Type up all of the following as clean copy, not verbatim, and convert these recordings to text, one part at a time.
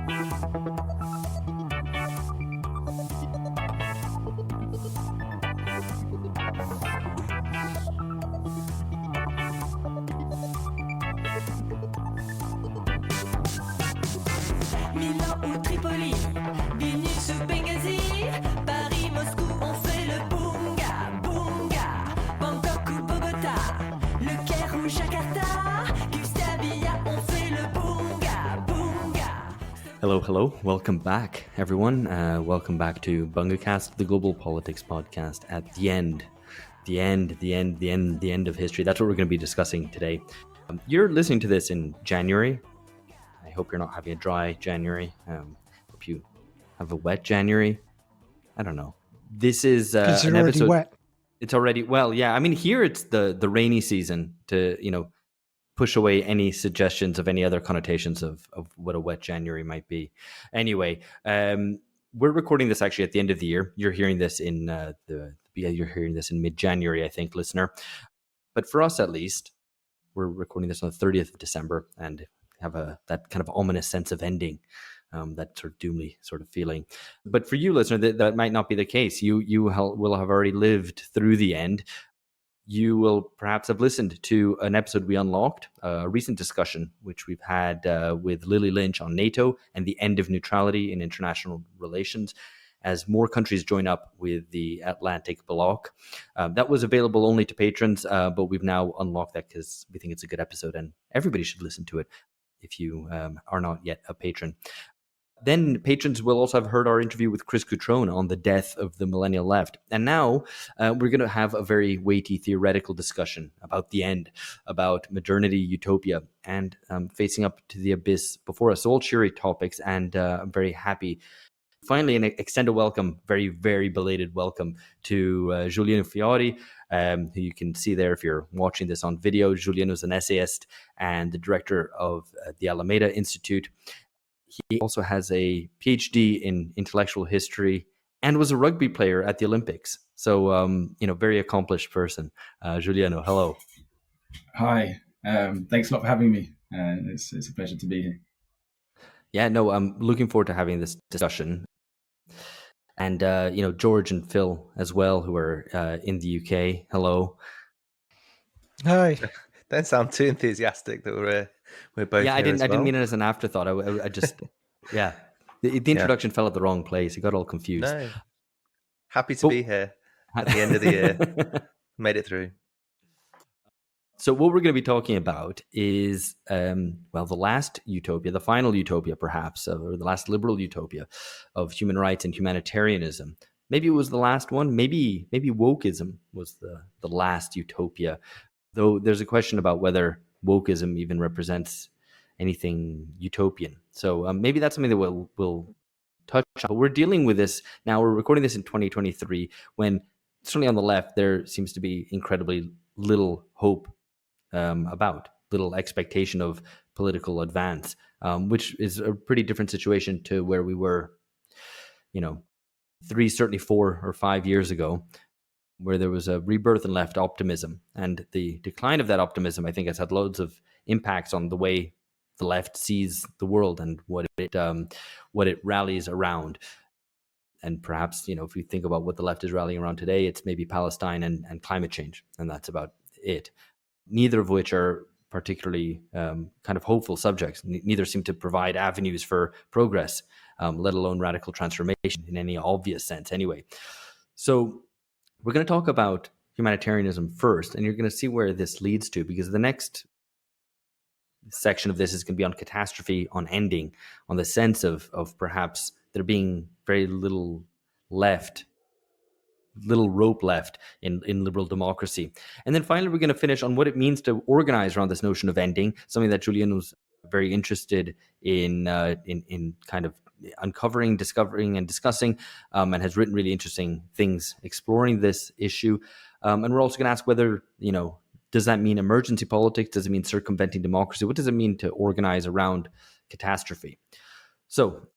Milan ou Tripoli, Vilnius ou Benghazi, Paris, Moscou, on fait le boonga, boonga, Bangkok ou Bogota, Le Caire ou Jakarta, Gustavia, on fait le boonga, boonga. Hello. Welcome back, everyone. Welcome back to BungaCast, the global politics podcast at the end of history. That's what we're going to be discussing today. You're listening to this in January. I hope you're not having a dry January. Hope you have a wet January. I don't know. This is Because an you're already episode. wet. It's already, well, yeah. I mean, here it's the rainy season to, push away any suggestions of any other connotations of what a wet January might be. Anyway, we're recording this actually at the end of the year. You're hearing this in mid-January, I think, listener. But for us, at least, we're recording this on the 30th of December and have that kind of ominous sense of ending, that sort of doomy sort of feeling. But for you, listener, that might not be the case. You will have already lived through the end. You will perhaps have listened to an episode we unlocked, a recent discussion which we've had with Lily Lynch on NATO and the end of neutrality in international relations as more countries join up with the Atlantic Bloc. That was available only to patrons, but we've now unlocked that because we think it's a good episode and everybody should listen to it if you are not yet a patron. Then patrons will also have heard our interview with Chris Cutrone on the death of the millennial left. And now we're going to have a very weighty theoretical discussion about the end, about modernity, utopia, and facing up to the abyss before us. All cheery topics, and I'm very happy. Finally, and extend a welcome, very, very belated welcome to Juliano Fiori, who you can see there if you're watching this on video. Juliano is an essayist and the director of the Alameda Institute. He also has a PhD in intellectual history and was a rugby player at the Olympics. So, very accomplished person. Juliano, hello. Hi. Thanks a lot for having me. It's a pleasure to be here. Yeah, no, I'm looking forward to having this discussion. And, George and Phil as well, who are in the UK. Hello. Hi. Don't sound too enthusiastic that we're both. Yeah, here I didn't mean it as an afterthought. I just, yeah, the introduction fell at the wrong place. It got all confused. No, happy to be here at the end of the year. Made it through. So what we're going to be talking about is, the last utopia, the final utopia, perhaps, or the last liberal utopia of human rights and humanitarianism. Maybe it was the last one. Maybe wokeism was the last utopia. Though there's a question about whether wokeism even represents anything utopian. So maybe that's something that we'll touch on. But we're dealing with this now. We're recording this in 2023 when certainly on the left there seems to be incredibly little hope about, little expectation of political advance, which is a pretty different situation to where we were, 3, certainly 4 or 5 years ago, where there was a rebirth in left optimism. And the decline of that optimism, I think, has had loads of impacts on the way the left sees the world and what it rallies around. And perhaps, if we think about what the left is rallying around today, it's maybe Palestine and climate change, and that's about it. Neither of which are particularly kind of hopeful subjects. Neither seem to provide avenues for progress, let alone radical transformation in any obvious sense anyway. So we're going to talk about humanitarianism first, and you're going to see where this leads to, because the next section of this is going to be on catastrophe, on ending, on the sense of perhaps there being very little rope left in liberal democracy. And then finally, we're going to finish on what it means to organize around this notion of ending, something that Julian was very interested in kind of uncovering, discovering, and discussing, and has written really interesting things exploring this issue. And we're also going to ask whether, does that mean emergency politics? Does it mean circumventing democracy? What does it mean to organize around catastrophe? So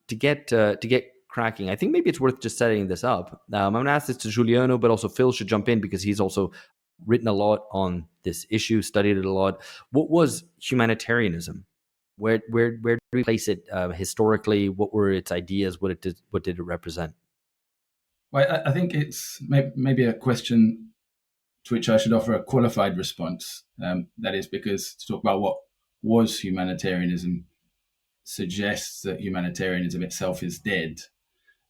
to get cracking, I think maybe it's worth just setting this up. I'm going to ask this to Juliano, but also Phil should jump in because he's also written a lot on this issue, studied it a lot. What was humanitarianism? Where do we place it historically? What were its ideas? What did it represent? Well, I think it's maybe a question to which I should offer a qualified response. That is because to talk about what was humanitarianism suggests that humanitarianism itself is dead.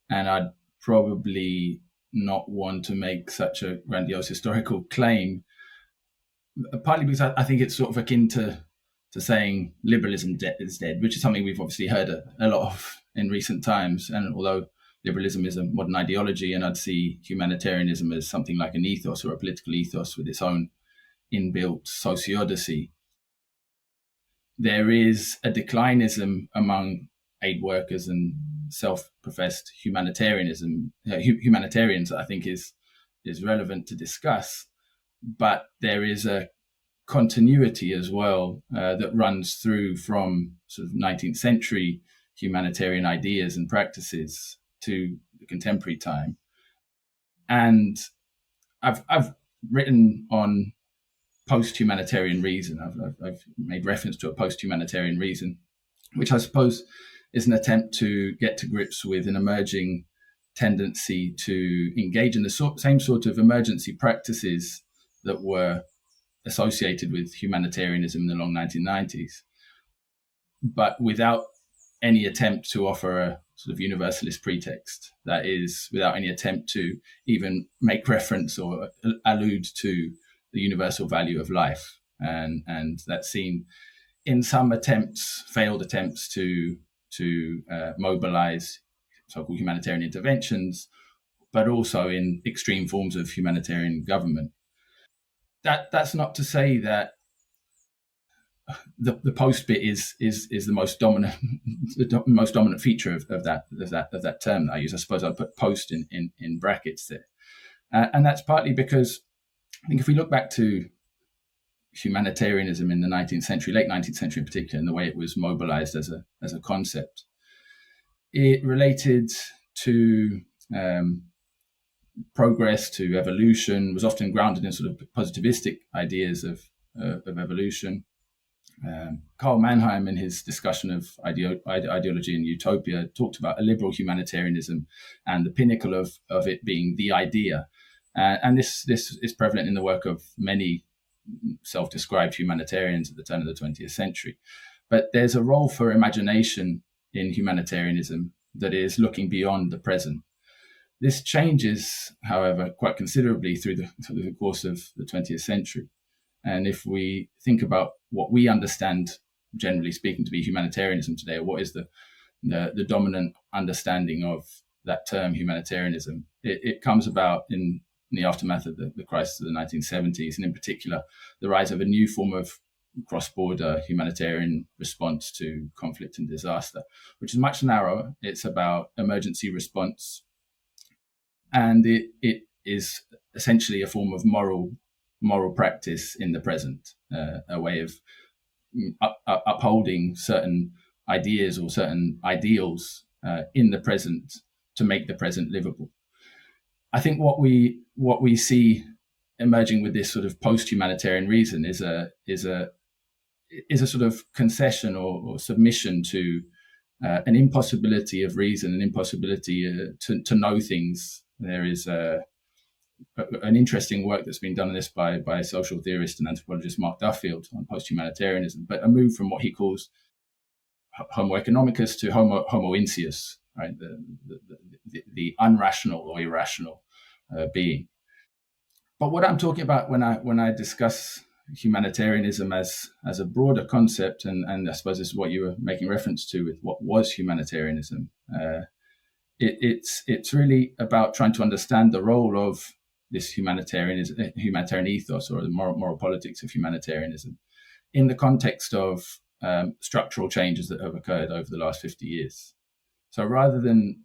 And I'd probably not want to make such a grandiose historical claim, partly because I think it's sort of akin to saying liberalism is dead, which is something we've obviously heard a lot of in recent times. And although liberalism is a modern ideology, and I'd see humanitarianism as something like an ethos or a political ethos with its own inbuilt sociodicey, there is a declinism among aid workers and self-professed humanitarians that I think is relevant to discuss. But there is a continuity as well that runs through from sort of 19th century humanitarian ideas and practices to the contemporary time. And I've written on post-humanitarian reason. I've made reference to a post-humanitarian reason, which I suppose is an attempt to get to grips with an emerging tendency to engage in the same sort of emergency practices that were associated with humanitarianism in the long 1990s, but without any attempt to offer a sort of universalist pretext. That is, without any attempt to even make reference or allude to the universal value of life. And that's seen in some failed attempts to mobilize so-called humanitarian interventions, but also in extreme forms of humanitarian government. That's not to say that the post bit is the most dominant most dominant feature of that term that I use. I suppose I'd put post in brackets there, and that's partly because I think if we look back to humanitarianism in the 19th century, late 19th century in particular, and the way it was mobilized as a concept, it related to progress, to evolution, was often grounded in sort of positivistic ideas of evolution. Karl Mannheim, in his discussion of ideology and utopia, talked about a liberal humanitarianism and the pinnacle of it being the idea. And this is prevalent in the work of many self-described humanitarians at the turn of the 20th century. But there's a role for imagination in humanitarianism that is looking beyond the present. This changes, however, quite considerably through the course of the 20th century. And if we think about what we understand, generally speaking, to be humanitarianism today, or what is the dominant understanding of that term humanitarianism, it comes about in the aftermath of the crisis of the 1970s, and in particular, the rise of a new form of cross-border humanitarian response to conflict and disaster, which is much narrower. It's about emergency response, and it is essentially a form of moral practice in the present, a way of upholding certain ideas or certain ideals in the present to make the present livable. I think what we see emerging with this sort of post-humanitarian reason is a sort of concession or submission to an impossibility of reason, an impossibility to know things. There is an interesting work that's been done on this by social theorist and anthropologist Mark Duffield on post-humanitarianism, but a move from what he calls Homo economicus to Homo insius, right? The unrational or irrational being. But what I'm talking about when I discuss humanitarianism as a broader concept, and I suppose this is what you were making reference to with what was humanitarianism, it's really about trying to understand the role of this humanitarian ethos, or the moral politics of humanitarianism, in the context of structural changes that have occurred over the last 50 years. So rather than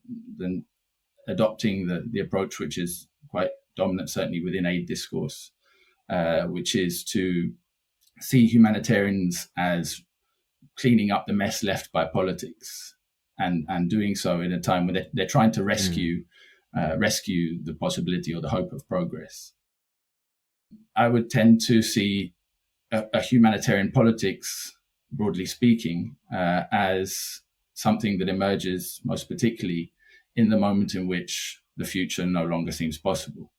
adopting the approach which is quite dominant, certainly within aid discourse, which is to see humanitarians as cleaning up the mess left by politics, and doing so in a time when they're trying to rescue the possibility or the hope of progress. I would tend to see a humanitarian politics broadly speaking, as something that emerges most particularly in the moment in which the future no longer seems possible.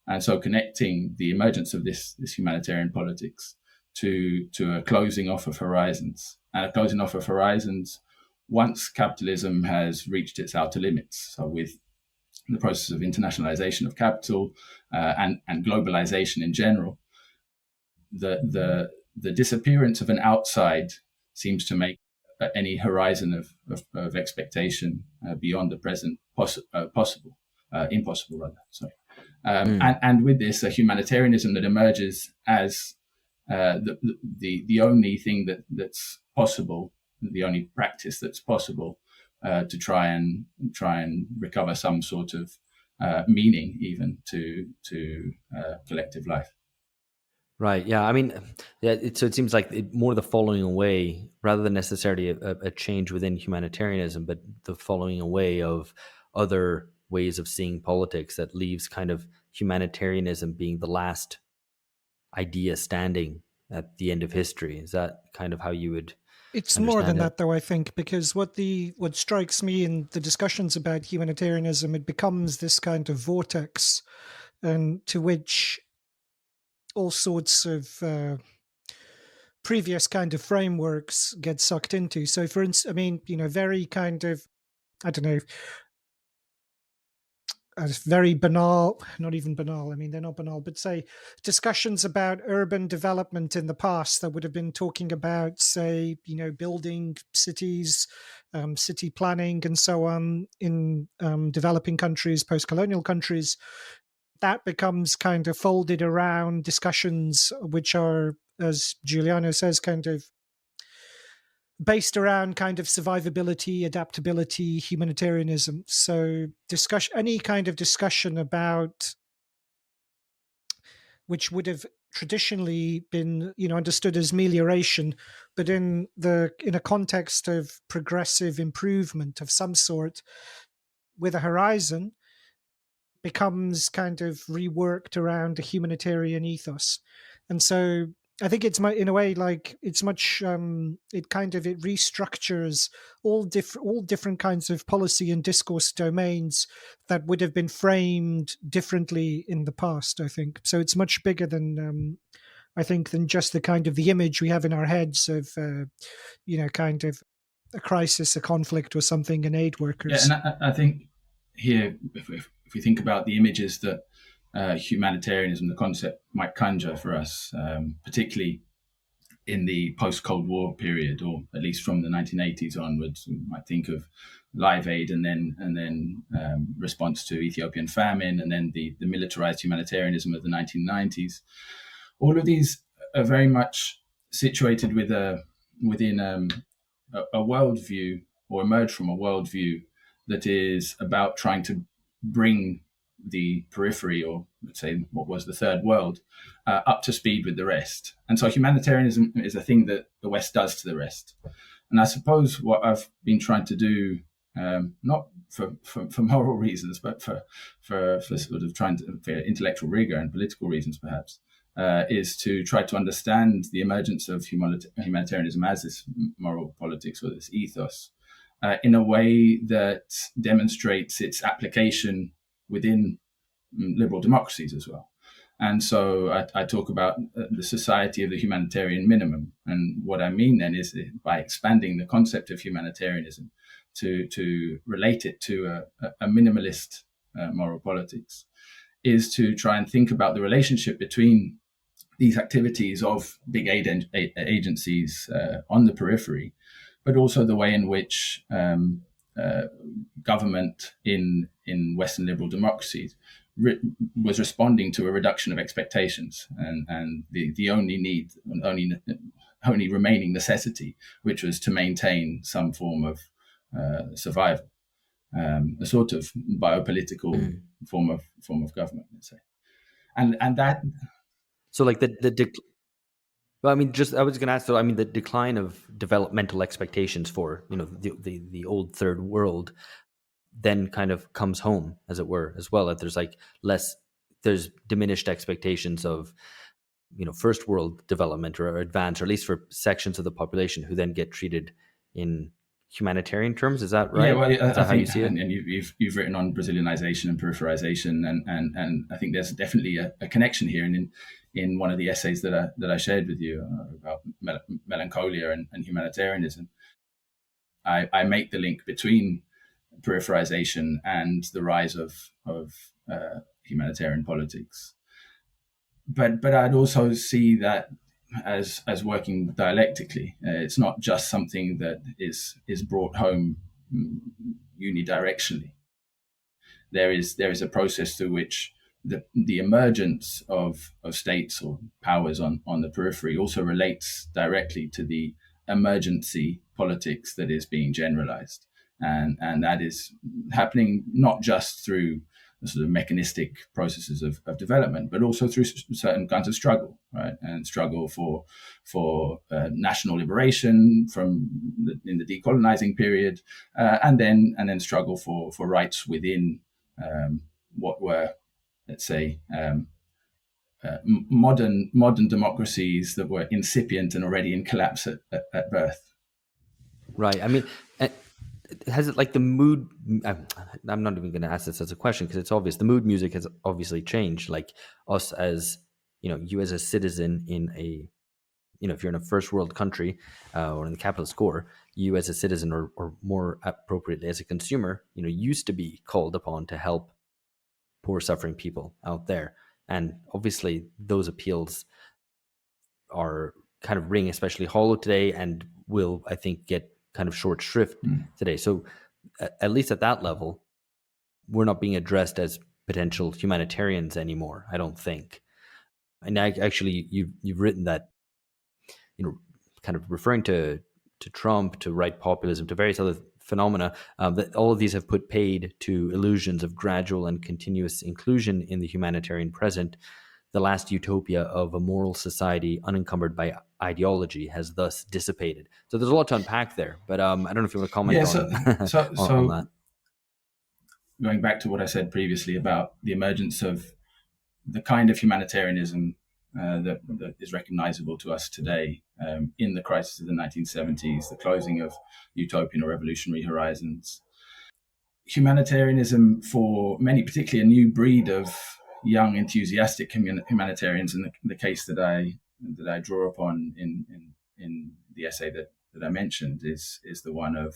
And so connecting the emergence of this humanitarian politics to a closing off of horizons, and a closing off of horizons once capitalism has reached its outer limits. So with the process of internationalization of capital and globalization in general, the disappearance of an outside seems to make any horizon of expectation beyond the present impossible rather. Sorry. And with this, a humanitarianism that emerges as the only thing that's possible, the only practice that's possible to try and recover some sort of meaning, even to collective life. Right. Yeah. I mean, so it seems like more the following away, rather than necessarily a change within humanitarianism, but the following away of other ways of seeing politics that leaves kind of humanitarianism being the last idea standing at the end of history. Is that kind of how you would It's more than understand it? that, though, I think, because what strikes me in the discussions about humanitarianism, it becomes this kind of vortex, and to which all sorts of previous kind of frameworks get sucked into. So, for instance, I mean, very kind of, I don't know, very banal, not even banal, I mean, they're not banal, but say discussions about urban development in the past that would have been talking about, say, building cities, city planning and so on in developing countries, post-colonial countries. That becomes kind of folded around discussions which are, as Juliano says, kind of based around kind of survivability, adaptability, humanitarianism. So any kind of discussion about which would have traditionally been, understood as melioration, but in a context of progressive improvement of some sort with a horizon, becomes kind of reworked around a humanitarian ethos. And so I think it's in a way like it's much it restructures all different kinds of policy and discourse domains that would have been framed differently in the past, I think. So it's much bigger than I think than just the kind of the image we have in our heads of kind of a crisis, a conflict or something, and aid workers. Yeah, and I think here, if we think about the images that humanitarianism, the concept, might conjure for us, particularly in the post-Cold War period, or at least from the 1980s onwards, we might think of Live Aid, and then response to Ethiopian famine, and then the militarized humanitarianism of the 1990s. All of these are very much situated within a worldview, or emerge from a worldview that is about trying to bring the periphery, or let's say what was the third world, up to speed with the rest. And so humanitarianism is a thing that the West does to the rest. And I suppose what I've been trying to do, not for moral reasons, but for sort of for intellectual rigor and political reasons perhaps, is to try to understand the emergence of humanitarianism as this moral politics, or this ethos, in a way that demonstrates its application within liberal democracies as well. And so I talk about the society of the humanitarian minimum. And what I mean then is by expanding the concept of humanitarianism to relate it to a minimalist moral politics, is to try and think about the relationship between these activities of big aid agencies on the periphery, but also the way in which government in Western liberal democracies was responding to a reduction of expectations, and the only remaining necessity, which was to maintain some form of survival, a sort of biopolitical form of government, let's say, and that. So like well, I mean, I was going to ask. So, I mean, the decline of developmental expectations for the old third world, then kind of comes home, as it were, as well. That there's diminished expectations of first world development or advance, or at least for sections of the population who then get treated in humanitarian terms. Is that right? Yeah, well, Is that how you see it? And you've written on Brazilianization and peripherization, and I think there's definitely a connection here. And in one of the essays that I shared with you about melancholia and humanitarianism, I make the link between peripherization and the rise of humanitarian politics. But I'd also see that as working dialectically. It's not just something that is brought home unidirectionally. There is a process through which the emergence of states or powers on the periphery also relates directly to the emergency politics that is being generalized, and that is happening not just through the sort of mechanistic processes of development, but also through certain kinds of struggle, right? And struggle for national liberation in the decolonizing period, and then struggle for rights within what were, let's say, modern democracies that were incipient and already in collapse at birth. Right. I mean, has it like the mood? I'm not even going to ask this as a question because it's obvious. The mood music has obviously changed. Like us as, you as a citizen in a, if you're in a first world country or in the capitalist core, you as a citizen or more appropriately as a consumer, used to be called upon to help poor suffering people out there. And obviously those appeals are kind of ring especially hollow today and will, I think, get kind of short shrift today. So at least at that level, we're not being addressed as potential humanitarians anymore, I don't think. And actually, you've written that, kind of referring to Trump, to right populism, to various other phenomena, that all of these have put paid to illusions of gradual and continuous inclusion in the humanitarian present. The last utopia of a moral society unencumbered by ideology has thus dissipated. So there's a lot to unpack there, but I don't know if you want to comment on that. Going back to what I said previously about the emergence of the kind of humanitarianism that is recognizable to us today in the crisis of the 1970s, the closing of utopian or revolutionary horizons. Humanitarianism, for many, particularly a new breed of young, enthusiastic humanitarians, in the case that I draw upon in the essay that I mentioned, is the one of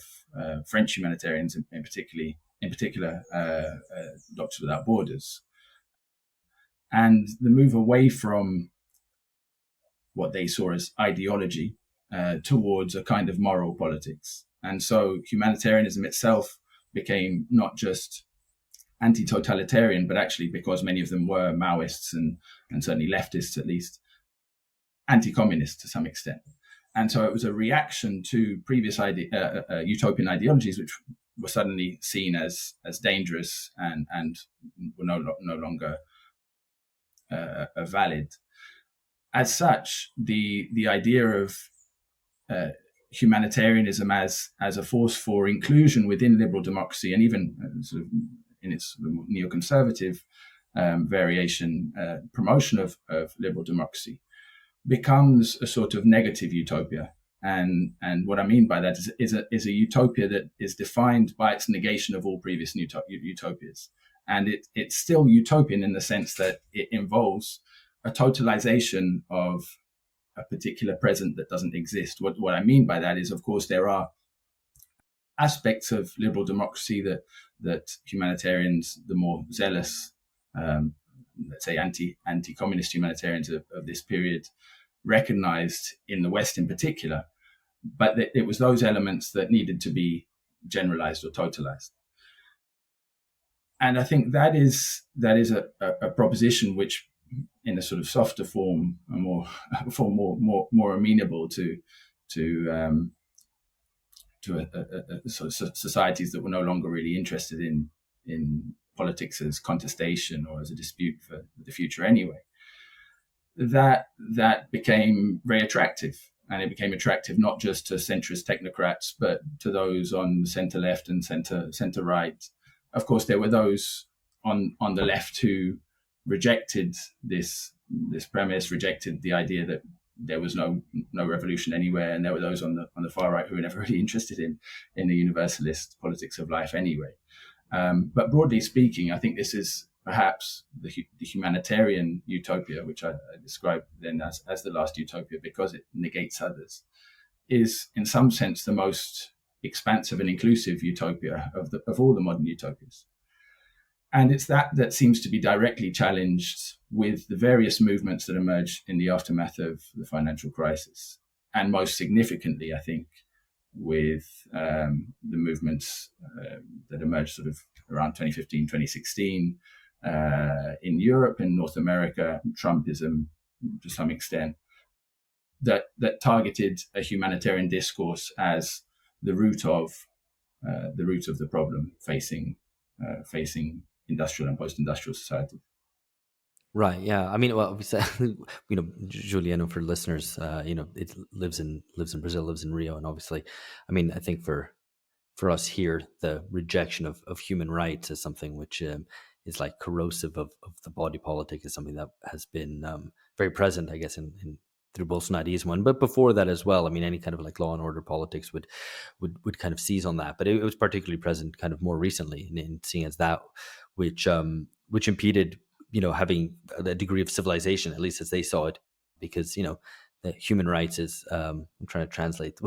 French humanitarians, in particular, Doctors Without Borders, and the move away from what they saw as ideology towards a kind of moral politics. And so humanitarianism itself became not just anti-totalitarian, but actually, because many of them were Maoists and certainly leftists at least, anti-communist to some extent. And so it was a reaction to previous utopian ideologies, which were suddenly seen as dangerous and were no longer valid. As such, the idea of humanitarianism as a force for inclusion within liberal democracy, and even sort of in its neoconservative variation, promotion of liberal democracy, becomes a sort of negative utopia. And what I mean by that is a utopia that is defined by its negation of all previous utopias. And it's still utopian in the sense that it involves a totalization of a particular present that doesn't exist. What I mean by that is, of course, there are aspects of liberal democracy that humanitarians, the more zealous, let's say anti-communist humanitarians of this period, recognized in the West in particular. But it was those elements that needed to be generalized or totalized. And I think that is a proposition which, in a sort of softer form, more amenable to sort of societies that were no longer really interested in politics as contestation or as a dispute for the future anyway. That became very attractive, and it became attractive not just to centrist technocrats, but to those on the centre left and centre right. Of course, there were those on the left who rejected this premise, rejected the idea that there was no revolution anywhere, and there were those on the far right who were never really interested in the universalist politics of life anyway. But broadly speaking, I think this is perhaps the humanitarian utopia, which I described then as the last utopia because it negates others, is in some sense the most expansive and inclusive utopia of all the modern utopias. And it's that seems to be directly challenged with the various movements that emerged in the aftermath of the financial crisis. And most significantly, I think, with the movements that emerged sort of around 2015, 2016 in Europe and North America, Trumpism to some extent, that targeted a humanitarian discourse as the root of the problem facing industrial and post-industrial society. Right. Yeah. I mean, well, obviously, Juliano, for listeners, it lives in Brazil, lives in Rio, and obviously, I mean, I think for us here, the rejection of human rights is something which is like corrosive of the body politic, is something that has been very present, I guess, in through Bolsonarism, but before that as well. I mean, any kind of like law and order politics would kind of seize on that, but it was particularly present kind of more recently in seeing as that which impeded having a degree of civilization, at least as they saw it, because the human rights is I'm trying to translate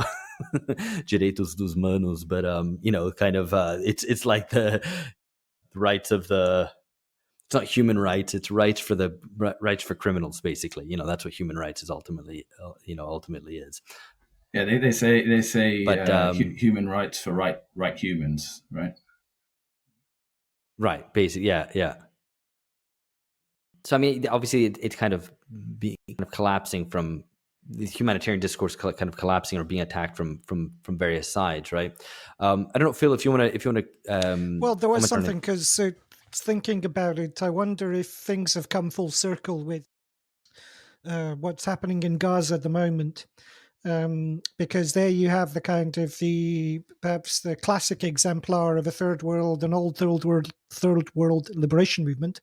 direitos dos manos, but kind of it's like the rights of the. It's not human rights; it's rights for criminals, basically. That's what human rights is ultimately is. Yeah, they say but, human rights for right humans, right? Right, basically, yeah. So I mean, obviously, it's kind of collapsing from the humanitarian discourse, kind of collapsing or being attacked from various sides, right? I don't know, Phil, if you want to. Well, there was something because thinking about it, I wonder if things have come full circle with what's happening in Gaza at the moment. Because there you have the kind of perhaps the classic exemplar of a third world, an old third world liberation movement,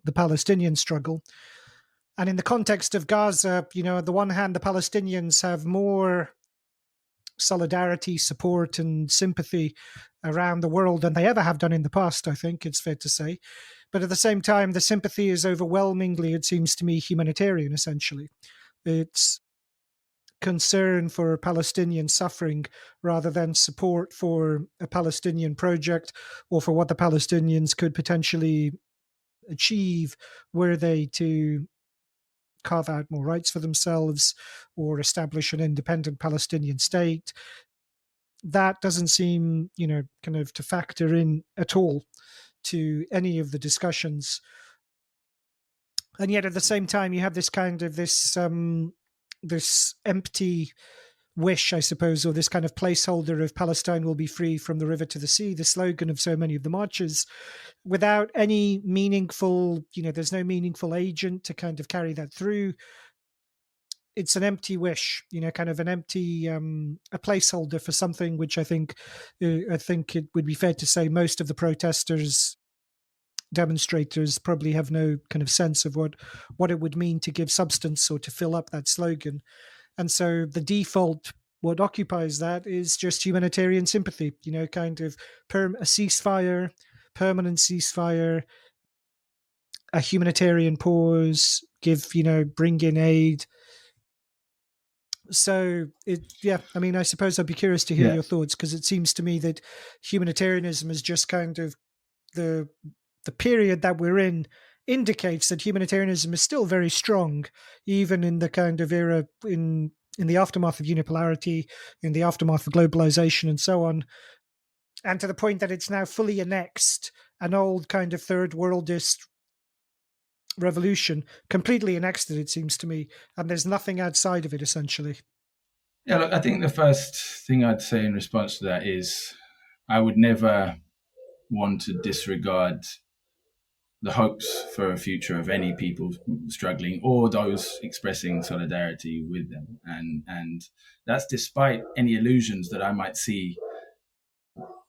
the Palestinian struggle. And in the context of Gaza, on the one hand, the Palestinians have more solidarity, support, and sympathy around the world than they ever have done in the past, I think it's fair to say. But at the same time, the sympathy is overwhelmingly, it seems to me, humanitarian, essentially. It's concern for Palestinian suffering rather than support for a Palestinian project or for what the Palestinians could potentially achieve were they to carve out more rights for themselves or establish an independent Palestinian state. That doesn't seem, kind of to factor in at all to any of the discussions. And yet at the same time, you have this kind of this empty wish, I suppose, or this kind of placeholder of Palestine will be free from the river to the sea, the slogan of so many of the marches, without any meaningful, there's no meaningful agent to kind of carry that through. It's an empty wish, kind of an empty, a placeholder for something which I think it would be fair to say most of the protesters, demonstrators probably have no kind of sense of what it would mean to give substance or to fill up that slogan. And so the default, what occupies that is just humanitarian sympathy, kind of a ceasefire, permanent ceasefire, a humanitarian pause, bring in aid. So I mean, I suppose I'd be curious to hear your thoughts, because it seems to me that humanitarianism is just kind of the period that we're in indicates that humanitarianism is still very strong, even in the kind of era in the aftermath of unipolarity, in the aftermath of globalization and so on, and to the point that it's now fully annexed an old kind of third worldist revolution, completely annexed it seems to me, and there's nothing outside of it essentially. Yeah, look, I think the first thing I'd say in response to that is I would never want to disregard the hopes for a future of any people struggling or those expressing solidarity with them. And that's despite any illusions that I might see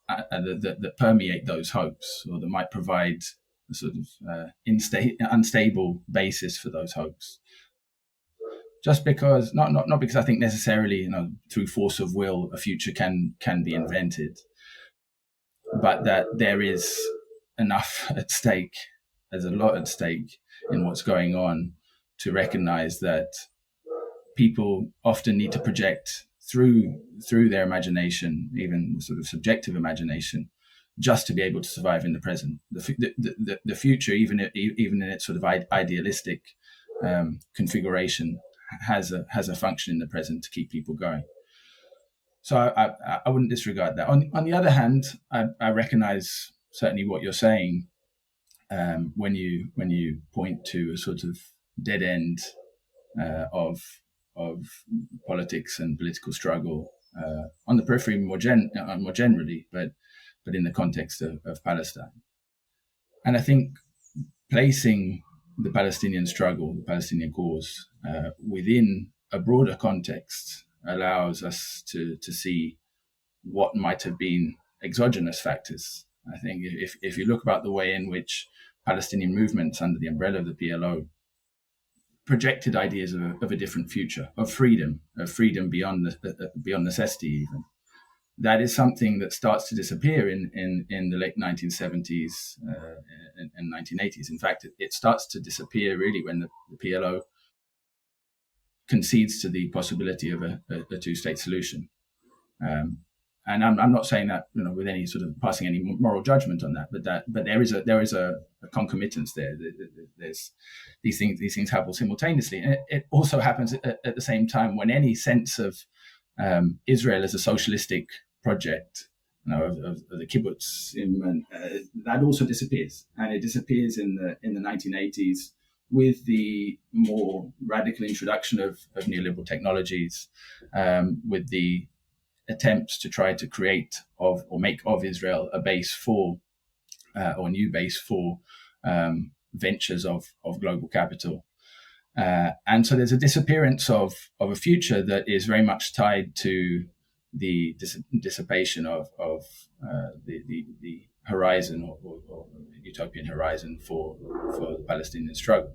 that permeate those hopes or that might provide a sort of unstable basis for those hopes. Just because, not because I think necessarily, through force of will, a future can be invented, but that there is enough at stake, there's a lot at stake in what's going on to recognize that people often need to project through their imagination, even sort of subjective imagination, just to be able to survive in the present. The future, even in its sort of idealistic configuration, has a function in the present to keep people going. So I wouldn't disregard that. On the other hand, I recognize certainly what you're saying when you point to a sort of dead end of politics and political struggle on the periphery more generally, but in the context of Palestine. And I think placing the Palestinian struggle, the Palestinian cause, within a broader context allows us to see what might have been exogenous factors. I think if you look about the way in which Palestinian movements under the umbrella of the PLO projected ideas of a different future, of freedom beyond necessity even, that is something that starts to disappear in the late 1970s and 1980s. In fact, it starts to disappear really when the PLO concedes to the possibility of a two-state solution. And I'm not saying that with any sort of passing any moral judgment on that, but there is a concomitance there. There's these things happen simultaneously, and it also happens at the same time when any sense of Israel as a socialistic project, of the kibbutz, that also disappears, and it disappears in the 1980s with the more radical introduction of neoliberal technologies, with the attempts to try to create or make of Israel a base for or new base for ventures of global capital. And so there's a disappearance of a future that is very much tied to the dissipation of the horizon or utopian horizon for the Palestinian struggle.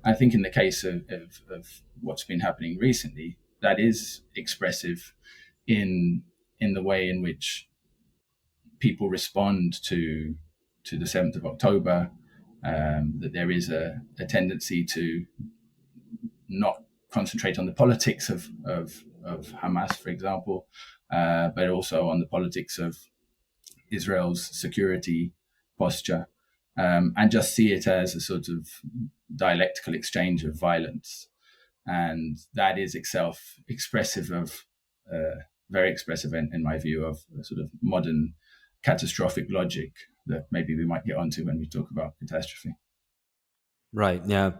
I think in the case of what's been happening recently, that is expressive in the way in which people respond to the 7th of October, that there is a tendency to not concentrate on the politics of Hamas, for example, but also on the politics of Israel's security posture, and just see it as a sort of dialectical exchange of violence. And that is itself expressive of, very expressive in my view, of a sort of modern catastrophic logic that maybe we might get onto when we talk about catastrophe. Right, yeah.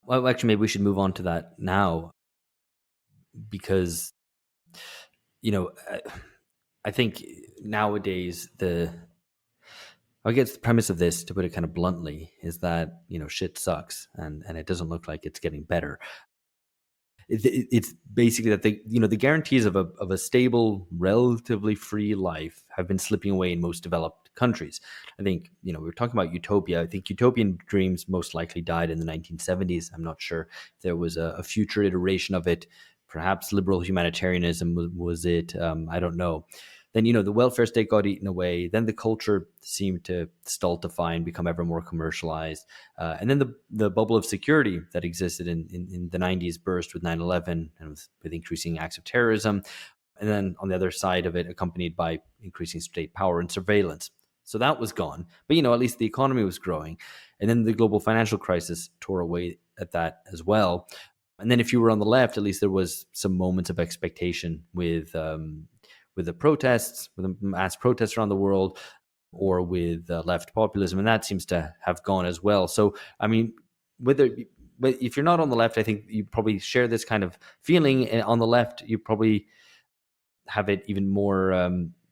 Well, actually, maybe we should move on to that now, because, I think nowadays I guess the premise of this, to put it kind of bluntly, is that, shit sucks and it doesn't look like it's getting better. It's basically that the guarantees of a stable, relatively free life have been slipping away in most developed countries. I think, we were talking about utopia. I think utopian dreams most likely died in the 1970s. I'm not sure if there was a future iteration of it. Perhaps liberal humanitarianism was it. I don't know. Then, the welfare state got eaten away. Then the culture seemed to stultify and become ever more commercialized. And then the bubble of security that existed in the 90s burst with 9/11 and with increasing acts of terrorism. And then on the other side of it, accompanied by increasing state power and surveillance. So that was gone. But, at least the economy was growing. And then the global financial crisis tore away at that as well. And then if you were on the left, at least there was some moments of expectation with the protests, with the mass protests around the world, or with left populism, and that seems to have gone as well. So, I mean, but if you're not on the left, I think you probably share this kind of feeling. And on the left, you probably have it even more.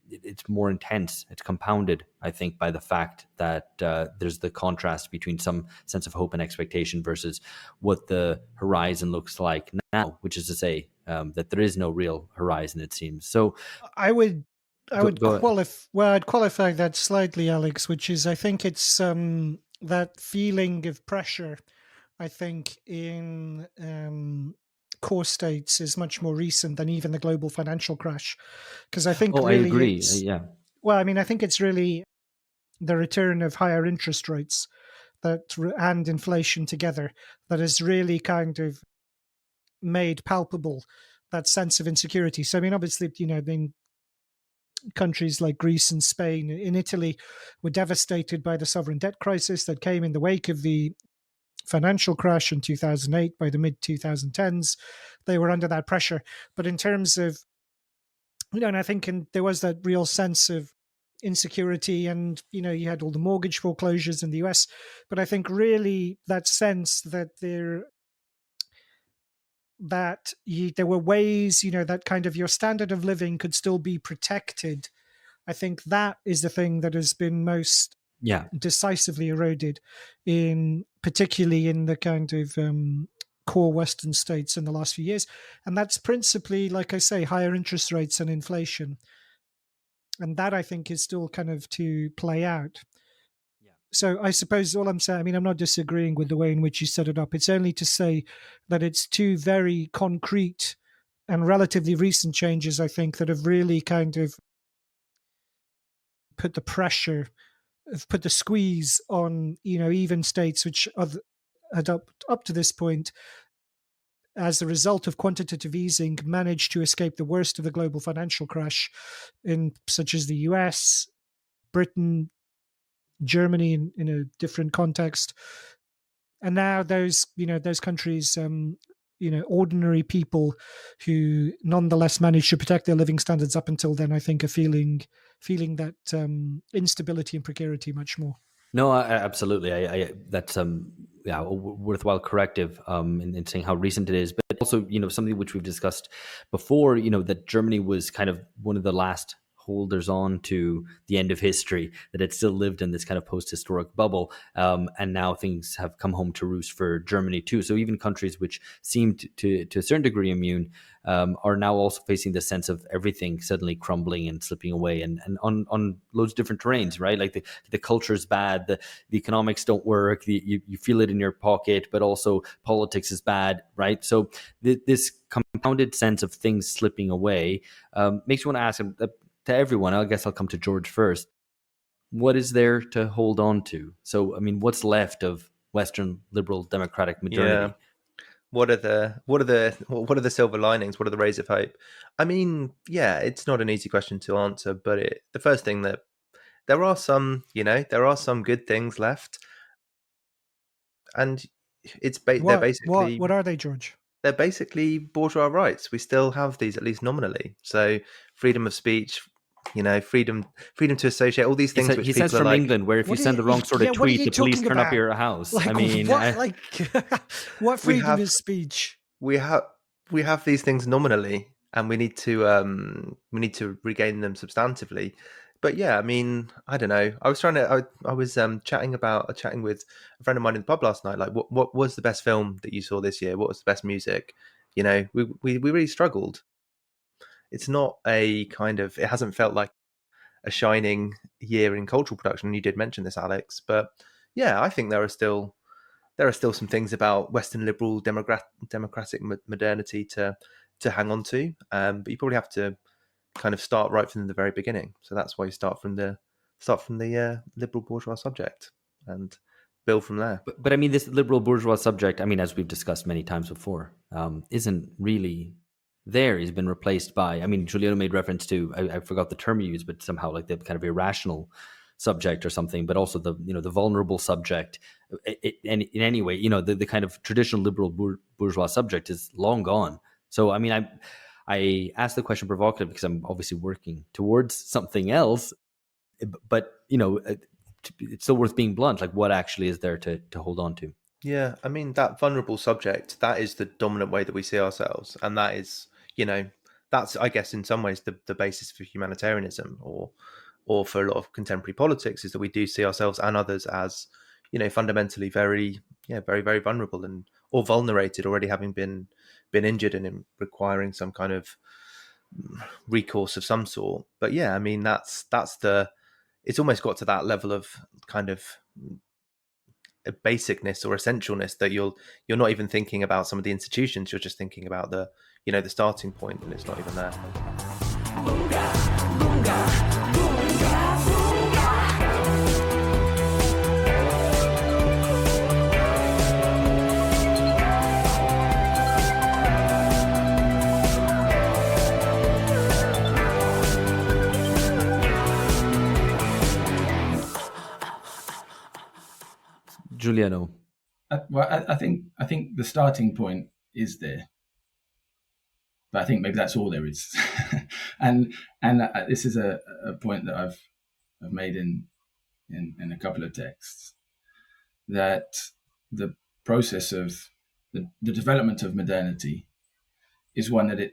It's more intense. It's compounded, I think, by the fact that there's the contrast between some sense of hope and expectation versus what the horizon looks like now, which is to say that there is no real horizon, it seems. So I'd qualify that slightly, Alex, which is I think it's that feeling of pressure, I think, in core states is much more recent than even the global financial crash. Because I think Oh, I really agree. it's, Yeah. well, I mean, I think it's really the return of higher interest rates and inflation together that has really kind of made palpable that sense of insecurity. So, I mean, obviously, I mean, countries like Greece and Spain, in Italy, were devastated by the sovereign debt crisis that came in the wake of the financial crash in 2008. By the mid 2010s, they were under that pressure. But in terms of, and I think there was that real sense of insecurity, and you had all the mortgage foreclosures in the US. But I think really that sense that there were ways, that kind of your standard of living could still be protected. I think that is the thing that has been most Yeah. decisively eroded, particularly in the kind of core Western states in the last few years. And that's principally, like I say, higher interest rates and inflation. And that, I think, is still kind of to play out. So I suppose all I'm saying, I mean, I'm not disagreeing with the way in which you set it up. It's only to say that it's two very concrete and relatively recent changes, I think, that have really kind of put the squeeze on, even states which had up to this point, as a result of quantitative easing, managed to escape the worst of the global financial crash, such as the US, Britain, Germany in a different context. And now those countries, ordinary people who nonetheless managed to protect their living standards up until then, I think, are feeling that instability and precarity much more. No, absolutely. That's a worthwhile corrective in saying how recent it is, but also something which we've discussed before. That Germany was kind of one of the last holders on to the end of history, that it still lived in this kind of post-historic bubble, and now things have come home to roost for Germany too. So even countries which seemed to a certain degree immune are now also facing the sense of everything suddenly crumbling and slipping away, and on loads of different terrains, right? Like the culture is bad, the economics don't work, you feel it in your pocket, but also politics is bad, right? So this compounded sense of things slipping away makes me want to ask to everyone. I guess I'll come to George first. What is there to hold on to? So, I mean, what's left of Western liberal democratic modernity? Yeah. What are the silver linings? What are the rays of hope? I mean, yeah, it's not an easy question to answer, but the first thing that there are some good things left, and they're basically What are they, George? they're basically bourgeois rights. We still have these, at least nominally. So freedom of speech, freedom to associate, all these things which He says people are from like, England, where if you send the wrong sort of what are tweet, you the police talking turn up about? your house. Like, I mean, what we freedom have of speech? we have these things nominally, and we need to regain them substantively. But yeah, I mean, I don't know. I was chatting with a friend of mine in the pub last night. Like, what was the best film that you saw this year? What was the best music? We really struggled. It's not it hasn't felt like a shining year in cultural production. You did mention this, Alex, but yeah, I think there are still some things about Western liberal democratic modernity to hang on to, but you probably have to kind of start right from the very beginning. So that's why you start from the liberal bourgeois subject and build from there. but I mean, this liberal bourgeois subject, I mean, as we've discussed many times before, isn't really there. He's been replaced by, I mean, Juliano made reference to, I forgot the term you used, but somehow like the kind of irrational subject or something, but also the vulnerable subject. And in any way, the kind of traditional liberal bourgeois subject is long gone. So, I mean, I asked the question provocative because I'm obviously working towards something else, but it's still worth being blunt. Like, what actually is there to hold on to? Yeah, I mean, that vulnerable subject, that is the dominant way that we see ourselves, and that is, that's, I guess, in some ways the basis for humanitarianism, or for a lot of contemporary politics, is that we do see ourselves and others as, fundamentally very, very, very vulnerable, and or vulnerated, already having been injured and requiring some kind of recourse of some sort. But yeah, I mean, it's almost got to that level of kind of a basicness or essentialness that you're not even thinking about some of the institutions. You're just thinking about the the starting point, and it's not even there. Boonga, boonga, boonga, boonga. Juliano. I think the starting point is there, but I think maybe that's all there is. and this is a point that I've made in a couple of texts, that the process of the development of modernity is one that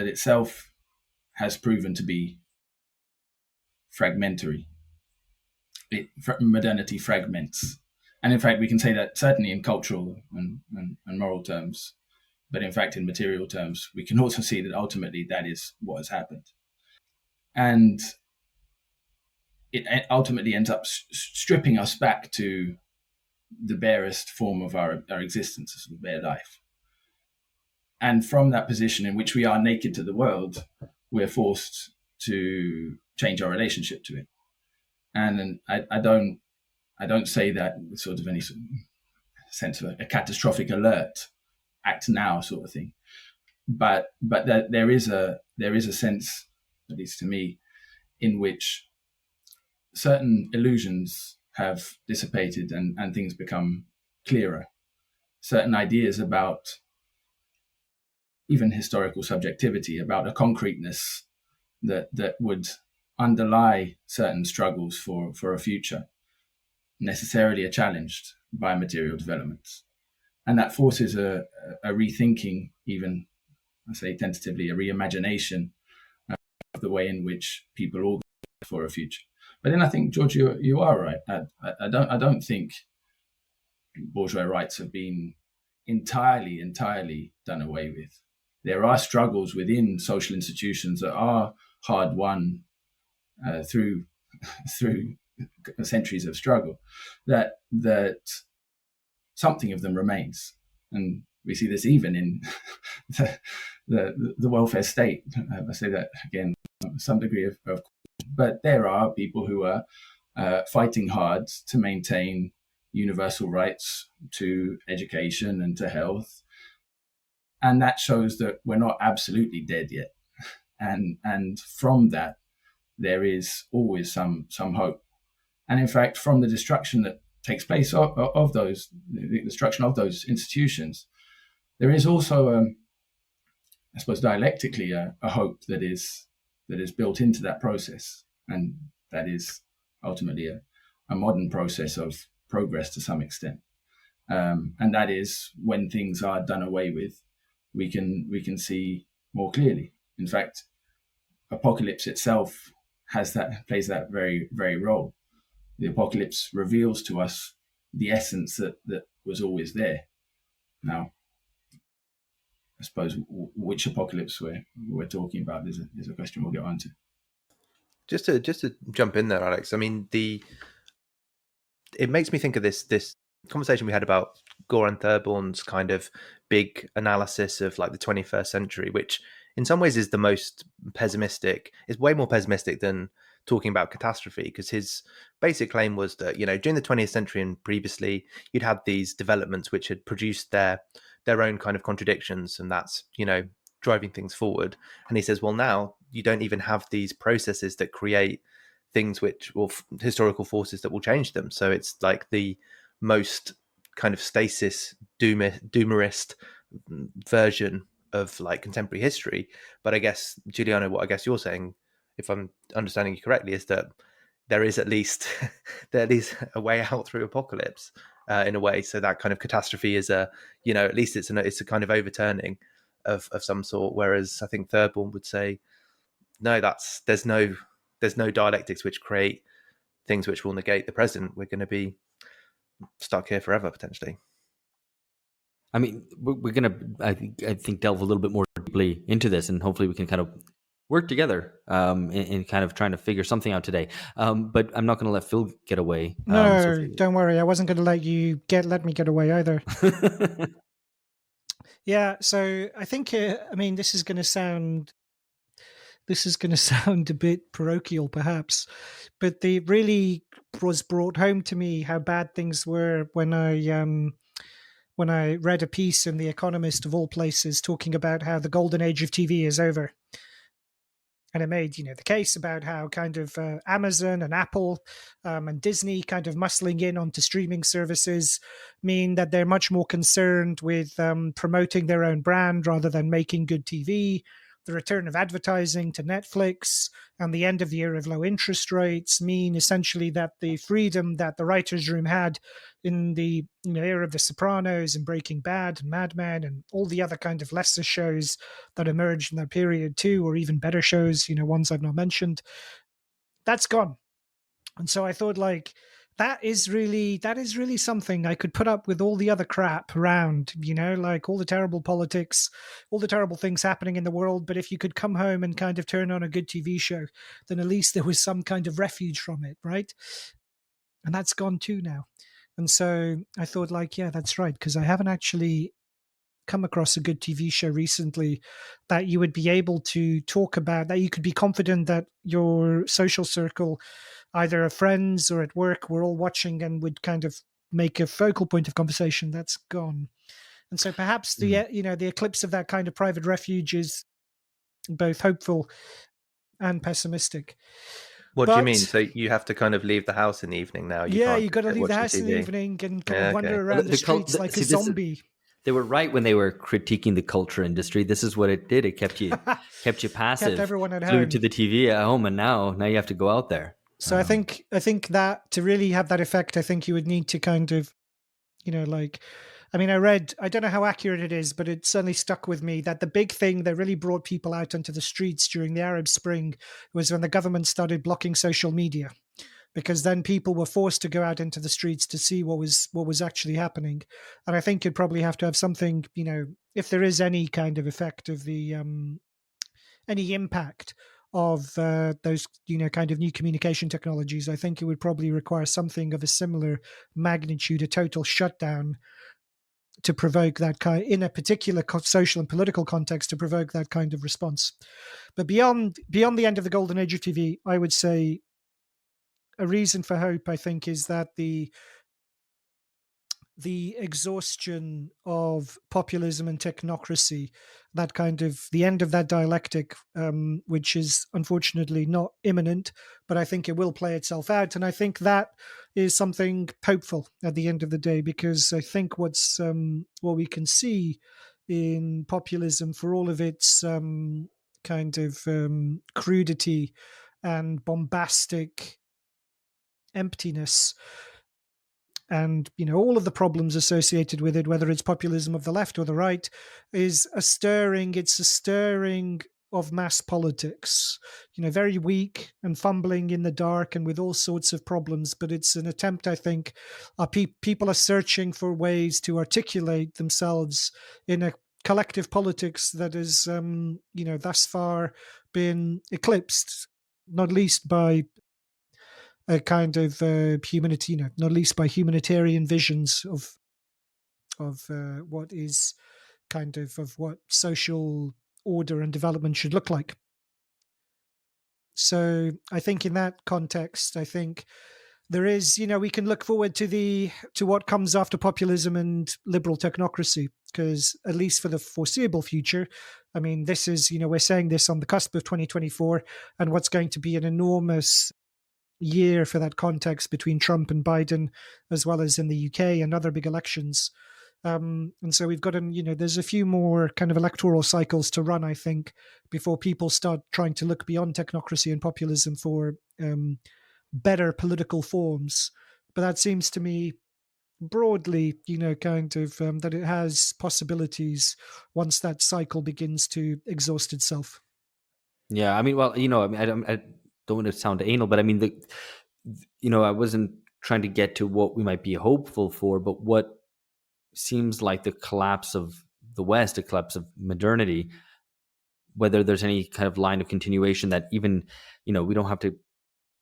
itself has proven to be fragmentary. Modernity fragments. And in fact, we can say that certainly in cultural and moral terms, but in fact, in material terms, we can also see that ultimately that is what has happened. And it ultimately ends up stripping us back to the barest form of our existence, as a bare life. And from that position in which we are naked to the world, we're forced to change our relationship to it. And I don't say that with sort of any sort of sense of a catastrophic alert, act now sort of thing, but that there is a sense, at least to me, in which certain illusions have dissipated and things become clearer. Certain ideas about even historical subjectivity, about a concreteness that would underlie certain struggles for a future, necessarily are challenged by material developments. And that forces a rethinking, even, I say tentatively, a reimagination of the way in which people organize for a future. But then I think, George, you are right. I don't think bourgeois rights have been entirely done away with. There are struggles within social institutions that are hard won through centuries of struggle, that something of them remains. And we see this even in the welfare state. I say that again, some degree of, but there are people who are fighting hard to maintain universal rights to education and to health. And that shows that we're not absolutely dead yet. And from that, there is always some hope. And in fact, from the destruction that takes place of those, the destruction of those institutions, there is also, I suppose, dialectically, a hope that is built into that process, and that is ultimately a modern process of progress to some extent. And that is, when things are done away with, we can see more clearly. In fact, apocalypse itself plays that very, very role. The apocalypse reveals to us the essence that was always there. Now, I suppose which apocalypse we're talking about is a question we'll get on to. Just to jump in there, Alex. I mean, it makes me think of this conversation we had about Goran Thurborn's kind of big analysis of like the 21st century, which in some ways is the most pessimistic. It's way more pessimistic than talking about catastrophe, because his basic claim was that, during the 20th century and previously, you'd had these developments which had produced their own kind of contradictions, and that's, driving things forward. And he says, well, now you don't even have these processes that create things historical forces that will change them. So it's like the most kind of stasis doomerist version of like contemporary history. But I guess, Juliano, what I guess you're saying, if I'm understanding you correctly, is that there is at least a way out through apocalypse in a way. So that kind of catastrophe is at least it's a kind of overturning of some sort. Whereas I think Thurborn would say, no, there's no dialectics which create things which will negate the present. We're going to be stuck here forever, potentially. I mean, we're going to, I think, delve a little bit more deeply into this, and hopefully we can kind of work together in kind of trying to figure something out today. But I'm not going to let Phil get away. No, don't worry. I wasn't going to let me get away either. Yeah, so I think I mean this is going to sound sound a bit parochial perhaps, but they really was brought home to me how bad things were when I read a piece in The Economist of all places talking about how the golden age of TV is over. And it made, the case about how kind of Amazon and Apple and Disney kind of muscling in onto streaming services mean that they're much more concerned with promoting their own brand rather than making good TV. The return of advertising to Netflix and the end of the era of low interest rates mean essentially that the freedom that the writer's room had in the era of The Sopranos and Breaking Bad and Mad Men and all the other kind of lesser shows that emerged in that period too, or even better shows, ones I've not mentioned, that's gone. And so I thought, like, that is really something. I could put up with all the other crap around, like all the terrible politics, all the terrible things happening in the world. But if you could come home and kind of turn on a good TV show, then at least there was some kind of refuge from it, right? And that's gone too now. And so I thought, like, yeah, that's right, because I haven't actually come across a good TV show recently that you would be able to talk about, that you could be confident that your social circle, either of friends or at work, were all watching and would kind of make a focal point of conversation. That's gone. And so perhaps the eclipse of that kind of private refuge is both hopeful and pessimistic. What do you mean? So you have to kind of leave the house in the evening now? You got to leave the house in the evening and kind of wander around the streets like a zombie. They were right when they were critiquing the culture industry. This is what it did. It kept you passive, kept everyone at glued home to the TV at home, and now you have to go out there. So I think that to really have that effect, I think you would need to kind of, I don't know how accurate it is, but it certainly stuck with me that the big thing that really brought people out onto the streets during the Arab Spring was when the government started blocking social media, because then people were forced to go out into the streets to see what was actually happening. And I think you'd probably have to have something, if there is any kind of effect of the any impact of those kind of new communication technologies, I think it would probably require something of a similar magnitude, a total shutdown, to provoke that kind, in a particular social and political context, to provoke that kind of response. But beyond the end of the golden age of TV, I would say a reason for hope, I think, is that the exhaustion of populism and technocracy, that kind of the end of that dialectic, which is unfortunately not imminent, but I think it will play itself out. And I think that is something hopeful at the end of the day, because I think what we can see in populism, for all of its kind of crudity and bombastic emptiness, and all of the problems associated with it, whether it's populism of the left or the right, is a stirring of mass politics, very weak and fumbling in the dark and with all sorts of problems. But it's an attempt, I think, people are searching for ways to articulate themselves in a collective politics that is thus far been eclipsed, not least by a kind of not least by humanitarian visions of what is kind of what social order and development should look like. So I think in that context, I think there is, we can look forward to what comes after populism and liberal technocracy, because at least for the foreseeable future, I mean, this is, we're saying this on the cusp of 2024, and what's going to be an enormous year for that context between Trump and Biden, as well as in the UK and other big elections. And so we've got there's a few more kind of electoral cycles to run, I think, before people start trying to look beyond technocracy and populism for better political forms. But that seems to me broadly, kind of that it has possibilities once that cycle begins to exhaust itself. Yeah, I mean, well, I don't want to sound anal, but I mean, I wasn't trying to get to what we might be hopeful for, but what seems like the collapse of the West, the collapse of modernity, whether there's any kind of line of continuation that even, we don't have to,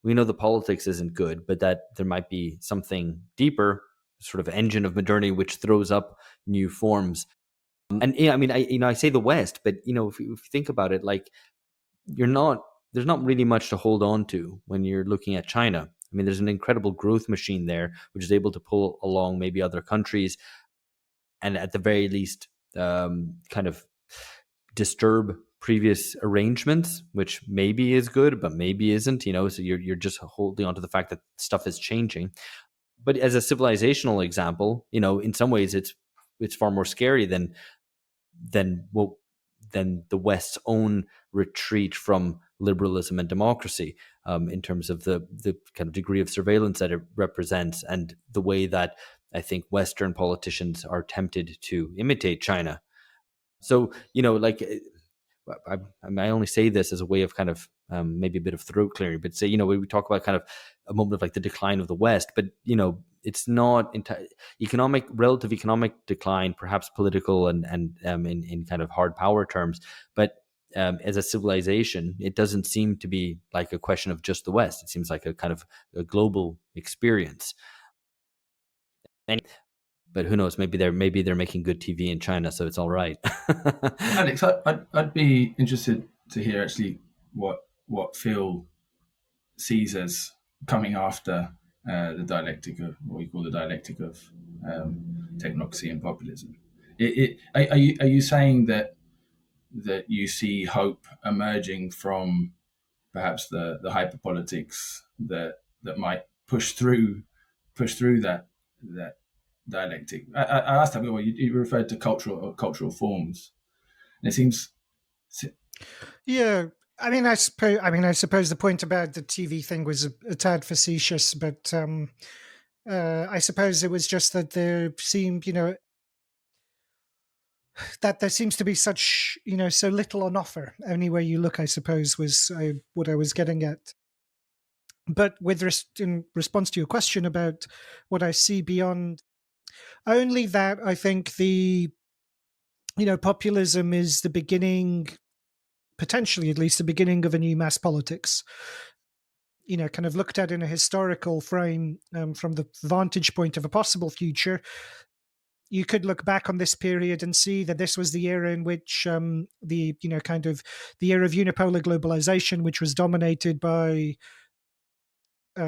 we know the politics isn't good, but that there might be something deeper, sort of engine of modernity, which throws up new forms. And I mean, I say the West, but if you think about it, like there's not really much to hold on to when you're looking at China. I mean, there's an incredible growth machine there, which is able to pull along maybe other countries, and at the very least, kind of disturb previous arrangements, which maybe is good, but maybe isn't. So you're just holding on to the fact that stuff is changing. But as a civilizational example, in some ways, it's far more scary than the West's own retreat from liberalism and democracy, in terms of the kind of degree of surveillance that it represents, and the way that I think Western politicians are tempted to imitate China. So, I only say this as a way of kind of maybe a bit of throat clearing, but say, we talk about kind of a moment of like the decline of the West, but, it's not relative economic decline, perhaps political and in kind of hard power terms. But as a civilization, it doesn't seem to be like a question of just the West. It seems like a kind of a global experience. But who knows? Maybe they're making good TV in China, so it's all right. Alex, I'd be interested to hear actually what Phil sees as coming after the dialectic of what we call the dialectic of technocracy and populism. Are you saying that you see hope emerging from perhaps the hyperpolitics that might push through that dialectic? I asked that, well, you referred to cultural forms, and it seems. Yeah, I suppose the point about the TV thing was a tad facetious, but I suppose it was just that there seemed, that there seems to be such, so little on offer. Anywhere you look, I suppose, was what I was getting at. But in response to your question about what I see beyond, only that I think populism is the beginning, potentially at least the beginning of a new mass politics. Kind of looked at in a historical frame, from the vantage point of a possible future, you could look back on this period and see that this was the era in which the era of unipolar globalization, which was dominated by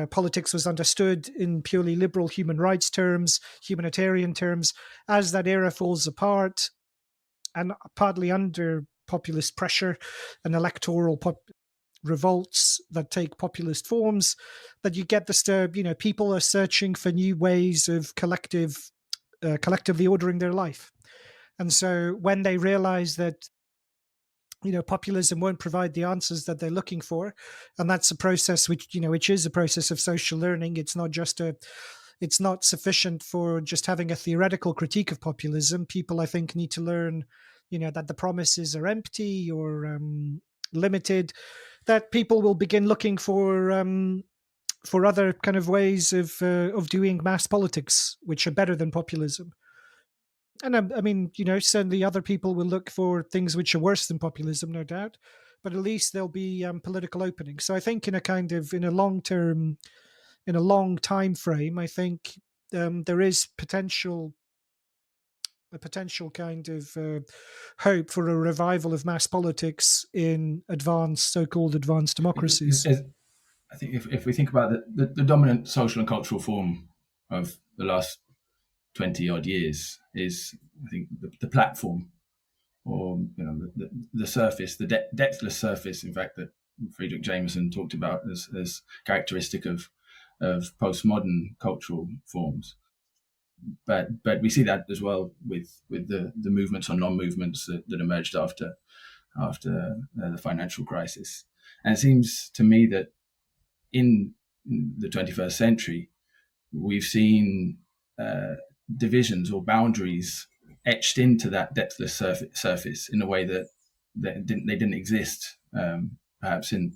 politics, was understood in purely liberal human rights terms, humanitarian terms. As that era falls apart, and partly under populist pressure and electoral revolts that take populist forms, that you get the people are searching for new ways of collectively ordering their life. And so when they realize that populism won't provide the answers that they're looking for, and that's a process which is a process of social learning. It's not sufficient for just having a theoretical critique of populism. People, I think, need to learn that the promises are empty or limited, that people will begin looking for other kind of ways of doing mass politics, which are better than populism. And I mean, certainly other people will look for things which are worse than populism, no doubt. But at least there'll be political openings. So I think in a long time frame, I think there is a potential kind of hope for a revival of mass politics in so-called advanced democracies. I think if we think about the dominant social and cultural form of the last 20 odd years is, I think, the platform, or the surface, the depthless surface, in fact, that Friedrich Jameson talked about as characteristic of postmodern cultural forms. But we see that as well with the movements or non-movements that emerged after the financial crisis. And it seems to me that in the 21st century, we've seen divisions or boundaries etched into that depthless surface in a way that they didn't exist perhaps in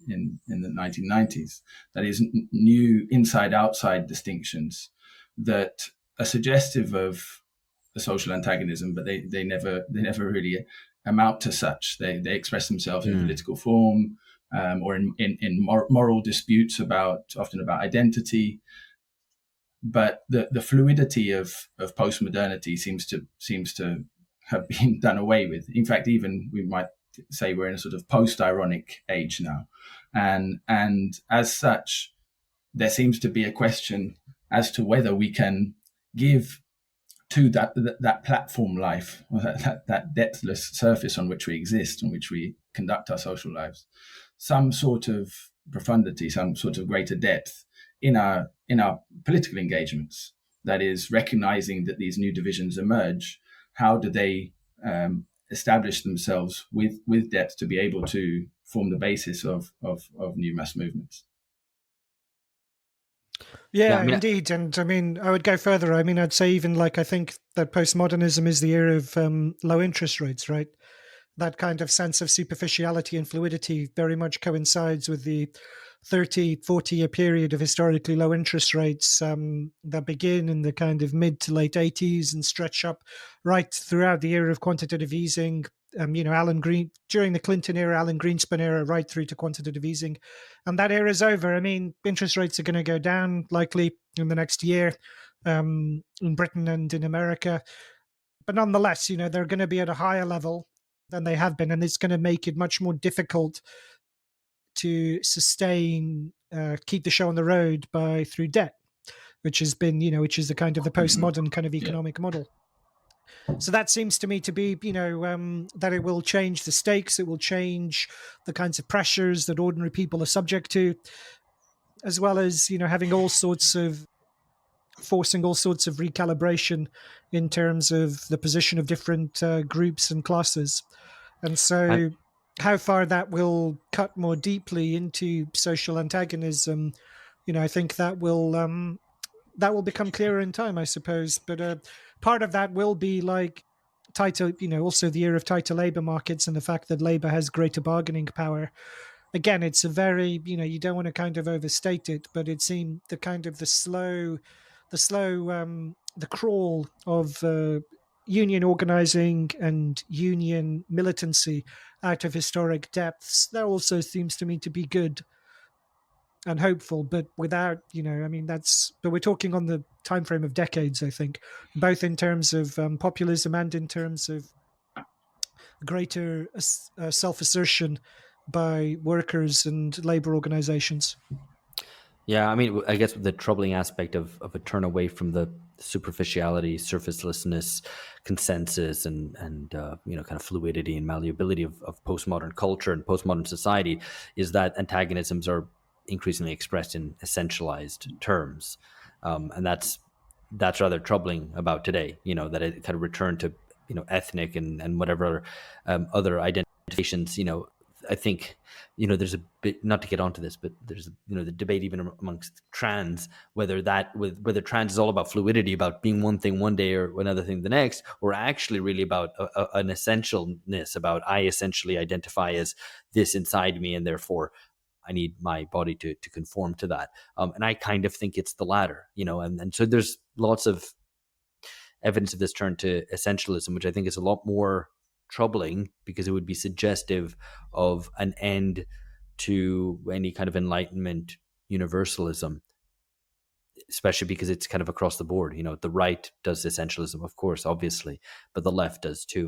the 1990s. That is, new inside-outside distinctions that are suggestive of a social antagonism, but they never really amount to such. They express themselves in political form, or in moral disputes often about identity. But the fluidity of postmodernity seems to have been done away with. In fact, even we might say we're in a sort of post-ironic age now, and as such, there seems to be a question as to whether we can give to that platform life, or that depthless surface on which we exist, on which we conduct our social lives, some sort of profundity, some sort of greater depth in our political engagements. That is, recognizing that these new divisions emerge. How do they establish themselves with depth to be able to form the basis of new mass movements? Yeah, I mean, indeed. And I mean, I would go further. I mean, I'd say even like I think that postmodernism is the era of low interest rates, right? That kind of sense of superficiality and fluidity very much coincides with the 30, 40-year period of historically low interest rates that begin in the kind of mid to late 80s and stretch up right throughout the era of quantitative easing. Alan Green, during the Clinton era, Alan Greenspan era, right through to quantitative easing. And that era is over. I mean, interest rates are going to go down likely in the next year in Britain and in America. But nonetheless, they're going to be at a higher level than they have been. And it's going to make it much more difficult to sustain, keep the show on the road through debt, which has been, which is the kind of the postmodern kind of economic model. So that seems to me to be, that it will change the stakes. It will change the kinds of pressures that ordinary people are subject to, as well as, having forcing all sorts of recalibration in terms of the position of different groups and classes. And so how far that will cut more deeply into social antagonism, I think that will become clearer in time, I suppose. But part of that will be like tighter, also the era of tighter labor markets and the fact that labor has greater bargaining power. Again, it's a very, you don't want to kind of overstate it, but it seemed the kind of the crawl of union organizing and union militancy out of historic depths. That also seems to me to be good and hopeful, but without, but we're talking on the time frame of decades, I think, both in terms of populism and in terms of greater self-assertion by workers and labor organizations. Yeah, I mean, I guess the troubling aspect of a turn away from the superficiality, surfacelessness, consensus, and kind of fluidity and malleability of postmodern culture and postmodern society is that antagonisms are increasingly expressed in essentialized terms, and that's rather troubling about today. That it kind of returned to ethnic and whatever other identifications. I think, there's a bit, not to get onto this, but there's, the debate even amongst trans, whether trans is all about fluidity, about being one thing one day or another thing the next, or actually really about an essentialness, about I essentially identify as this inside me, and therefore I need my body to conform to that. And I kind of think it's the latter, and so there's lots of evidence of this turn to essentialism, which I think is a lot more troubling because it would be suggestive of an end to any kind of Enlightenment universalism, especially because it's kind of across the board. The right does essentialism, of course, obviously, but the left does too.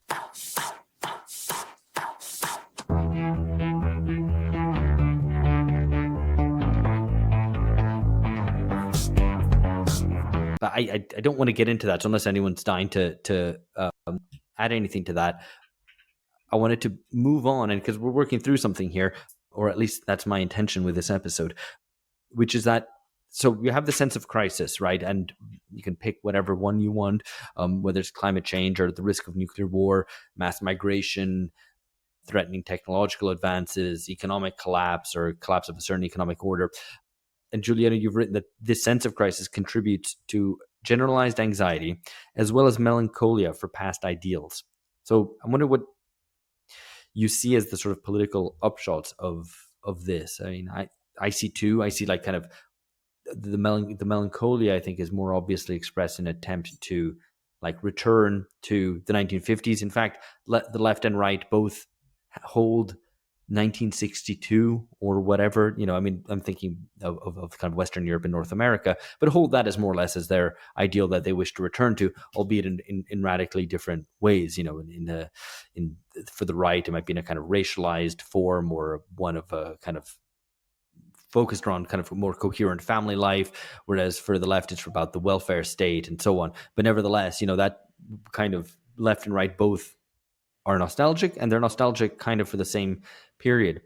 But I don't want to get into that, so unless anyone's dying to add anything to that, I wanted to move on, and because we're working through something here, or at least that's my intention with this episode, which is that, so you have the sense of crisis, right? And you can pick whatever one you want, whether it's climate change or the risk of nuclear war, mass migration, threatening technological advances, economic collapse or collapse of a certain economic order. And Juliano, you've written that this sense of crisis contributes to generalized anxiety as well as melancholia for past ideals. So I wonder what you see as the sort of political upshots of this. I mean, I see like kind of the melancholia, I think, is more obviously expressed in an attempt to like return to the 1950s. In fact, the left and right both hold 1962 or whatever, I mean, I'm thinking of kind of Western Europe and North America, but hold that as more or less as their ideal that they wish to return to, albeit in radically different ways. For the right, it might be in a kind of racialized form, or one of a kind of focused on kind of a more coherent family life, whereas for the left, it's about the welfare state and so on. But nevertheless, that kind of left and right both are nostalgic, and they're nostalgic kind of for the same period.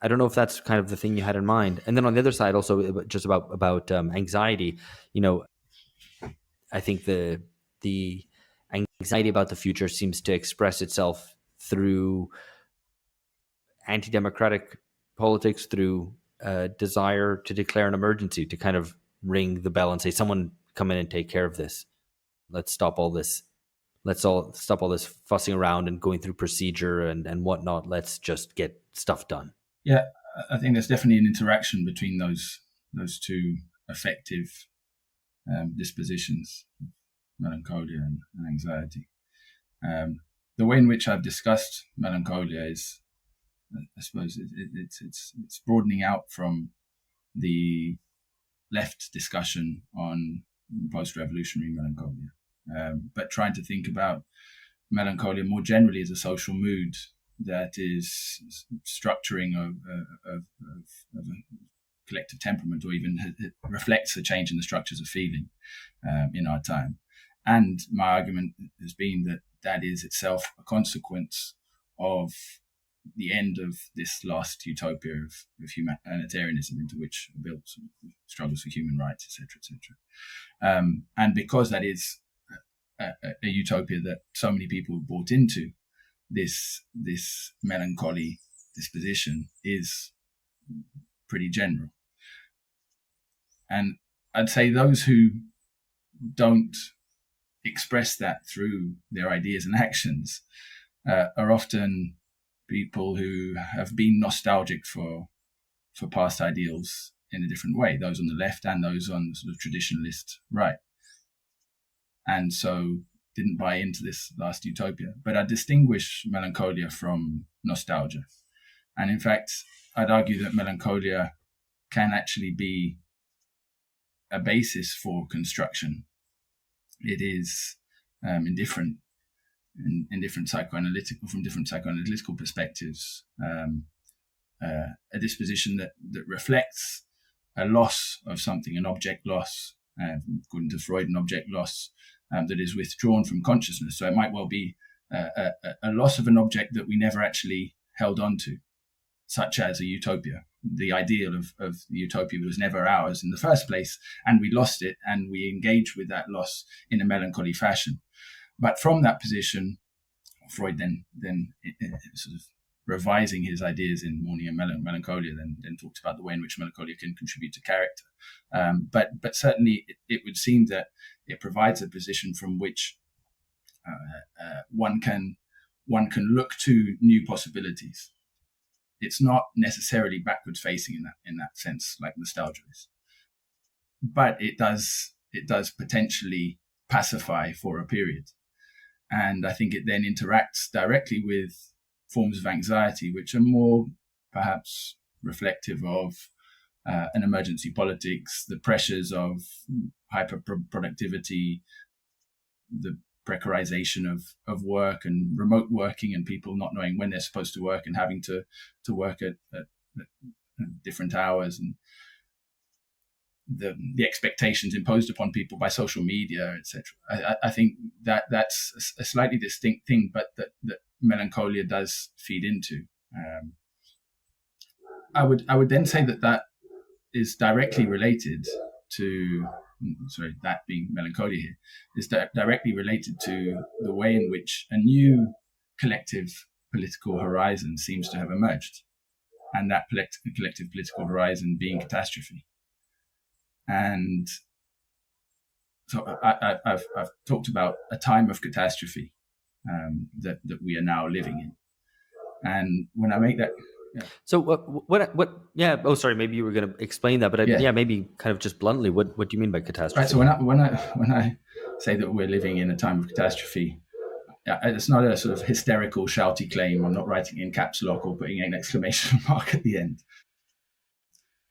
I don't know if that's kind of the thing you had in mind. And then on the other side, also just about anxiety, I think the anxiety about the future seems to express itself through anti-democratic politics, through a desire to declare an emergency, to kind of ring the bell and say, someone come in and take care of this. Let's stop all this. Let's all stop all this fussing around and going through procedure and whatnot. Let's just get stuff done. Yeah, I think there's definitely an interaction between those two affective dispositions, melancholia and anxiety. The way in which I've discussed melancholia is, I suppose, it's broadening out from the left discussion on post-revolutionary melancholia. But trying to think about melancholia more generally as a social mood that is structuring of a collective temperament, or even it reflects a change in the structures of feeling in our time. And my argument has been that is itself a consequence of the end of this last utopia of humanitarianism, into which are built struggles for human rights, etc., etc. And because that is a utopia that so many people bought into, this melancholy disposition is pretty general. And I'd say those who don't express that through their ideas and actions are often people who have been nostalgic for past ideals in a different way, those on the left and those on the sort of traditionalist right. And so didn't buy into this last utopia. But I distinguish melancholia from nostalgia. And in fact, I'd argue that melancholia can actually be a basis for construction. It is from different psychoanalytical perspectives, a disposition that reflects a loss of something, an object loss, according to Freud, an object loss that is withdrawn from consciousness. So it might well be a loss of an object that we never actually held on to, such as a utopia. The ideal of the utopia was never ours in the first place, and we lost it, and we engaged with that loss in a melancholy fashion. But from that position, Freud then sort of revising his ideas in Morning and Melancholia, then talked about the way in which melancholia can contribute to character. But certainly it would seem that it provides a position from which one can look to new possibilities. It's not necessarily backwards facing in that sense, like nostalgia is, but it does potentially pacify for a period. And I think it then interacts directly with forms of anxiety, which are more perhaps reflective of an emergency politics, the pressures of hyper-productivity, the precarization of work and remote working, and people not knowing when they're supposed to work and having to work at different hours, and the expectations imposed upon people by social media, etc. I think that's a slightly distinct thing, but that melancholia does feed into. I would then say that is directly related to, that being melancholia here, is directly related to the way in which a new collective political horizon seems to have emerged, and that collective political horizon being catastrophe. And so I've talked about a time of catastrophe that we are now living in, and when I make that. Yeah. So what? Yeah. Oh, sorry. Maybe you were going to explain that, but maybe kind of just bluntly, what do you mean by catastrophe? Right. So when say that we're living in a time of catastrophe. It's not a sort of hysterical, shouty claim. I'm not writing in caps lock or putting an exclamation mark at the end.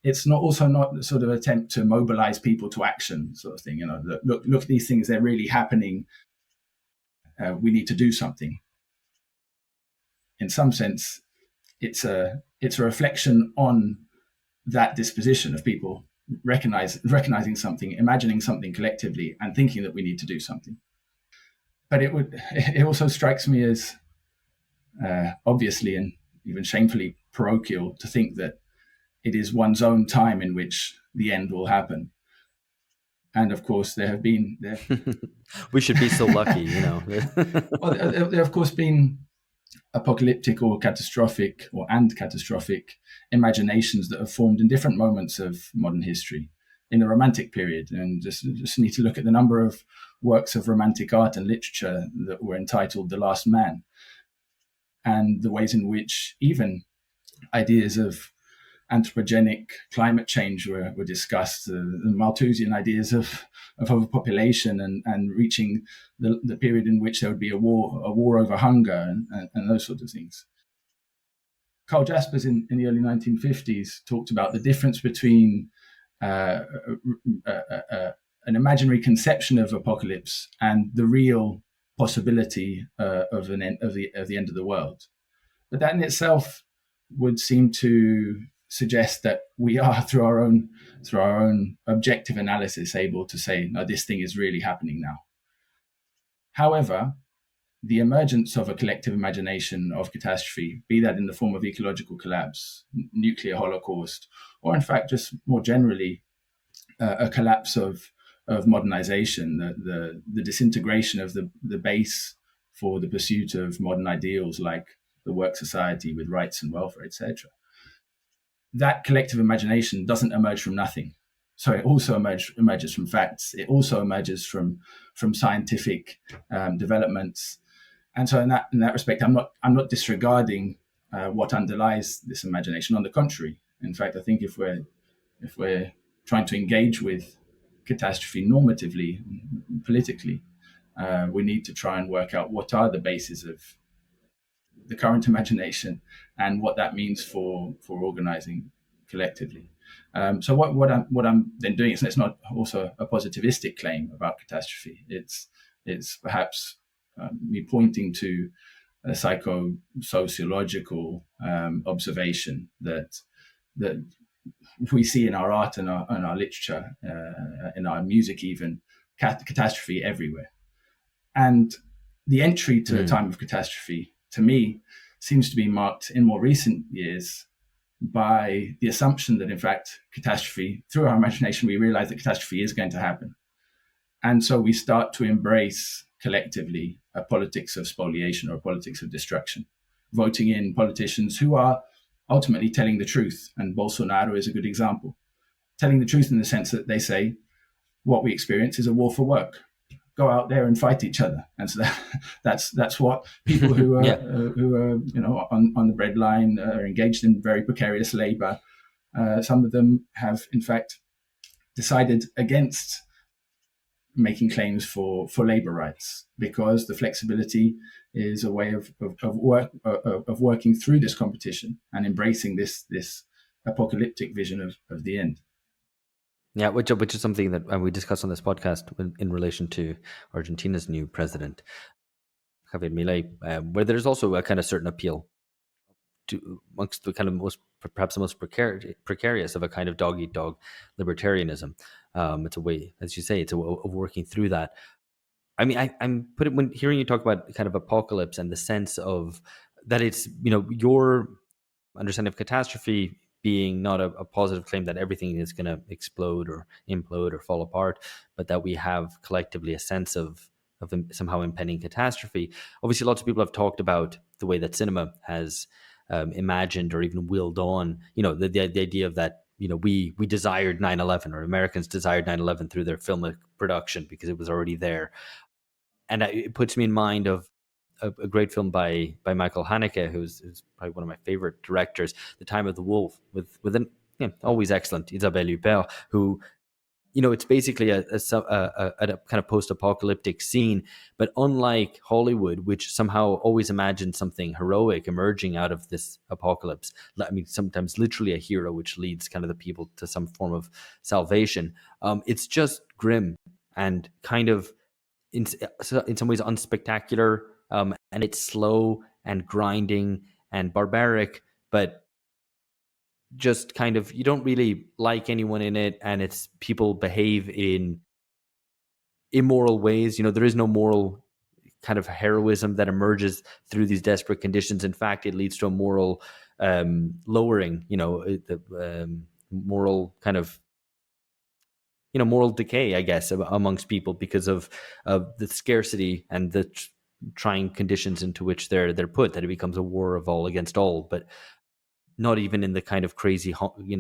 It's not sort of attempt to mobilize people to action, sort of thing. You know, look at these things; they're really happening. We need to do something. In some sense, it's a reflection on that disposition of people recognizing something, imagining something collectively, and thinking that we need to do something. But it also strikes me as obviously and even shamefully parochial to think that it is one's own time in which the end will happen. And of course, we should be so lucky, you know. Well, there have of course been apocalyptic or catastrophic imaginations that have formed in different moments of modern history. In the Romantic period, and just need to look at the number of works of romantic art and literature that were entitled "The Last Man," and the ways in which even ideas of anthropogenic climate change were discussed, the Malthusian ideas of overpopulation and reaching the period in which there would be a war over hunger and those sorts of things. Karl Jaspers in the early 1950s talked about the difference between an imaginary conception of apocalypse and the real possibility of the end of the world. But that in itself would seem to suggest that we are, through our own objective analysis, able to say, no, this thing is really happening now. However, the emergence of a collective imagination of catastrophe, be that in the form of ecological collapse, nuclear holocaust, or in fact just more generally a collapse of modernization, the disintegration of the base for the pursuit of modern ideals like the work society with rights and welfare, etc. That collective imagination doesn't emerge from nothing. So it also emerges from facts. It also emerges from scientific developments. And so in that respect, I'm not disregarding what underlies this imagination. On the contrary, in fact, I think if we're trying to engage with catastrophe normatively, politically, we need to try and work out what are the bases of the current imagination and what that means for organizing collectively. So what I'm then doing is, it's not also a positivistic claim about catastrophe. It's perhaps me pointing to a psychosociological observation that we see in our art and our literature, in our music even, catastrophe everywhere. And the entry to a time of catastrophe, to me, seems to be marked in more recent years by the assumption that, in fact, catastrophe, through our imagination, we realize that catastrophe is going to happen. And so we start to embrace collectively a politics of spoliation or a politics of destruction, voting in politicians who are ultimately telling the truth. And Bolsonaro is a good example. Telling the truth in the sense that they say, what we experience is a war for work. Go out there and fight each other. And so that's what people who are who are on the breadline are engaged in very precarious labor. Some of them have in fact decided against making claims for labor rights, because the flexibility is a way of working through this competition and embracing this apocalyptic vision of the end. Yeah, which is something that we discussed on this podcast in relation to Argentina's new president, Javier Milei, where there's also a kind of certain appeal to amongst the kind of perhaps the most precarious of a kind of dog-eat-dog libertarianism. It's a way, as you say, it's a way of working through that. I mean, I'm when hearing you talk about kind of apocalypse and the sense of that it's, your understanding of catastrophe being not a positive claim that everything is going to explode or implode or fall apart, but that we have collectively a sense of somehow impending catastrophe. Obviously, lots of people have talked about the way that cinema has imagined or even willed on, the idea of that, we desired 9/11, or Americans desired 9/11 through their film production because it was already there. And it puts me in mind of a great film by Michael Haneke, who's probably one of my favorite directors, The Time of the Wolf, with an always excellent Isabelle Huppert, who it's basically a kind of post-apocalyptic scene. But unlike Hollywood, which somehow always imagines something heroic emerging out of this apocalypse, I mean, sometimes literally a hero which leads kind of the people to some form of salvation, it's just grim and kind of in some ways unspectacular, and it's slow and grinding and barbaric, but just kind of, you don't really like anyone in it, and it's people behave in immoral ways. There is no moral kind of heroism that emerges through these desperate conditions. In fact, it leads to a moral lowering, the moral kind of moral decay, I guess, amongst people because of the scarcity and the trying conditions into which they're put, that it becomes a war of all against all. But not even in the kind of crazy,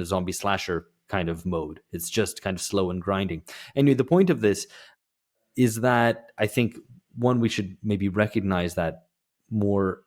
zombie slasher kind of mode. It's just kind of slow and grinding. Anyway, the point of this is that I think, one, we should maybe recognize that more.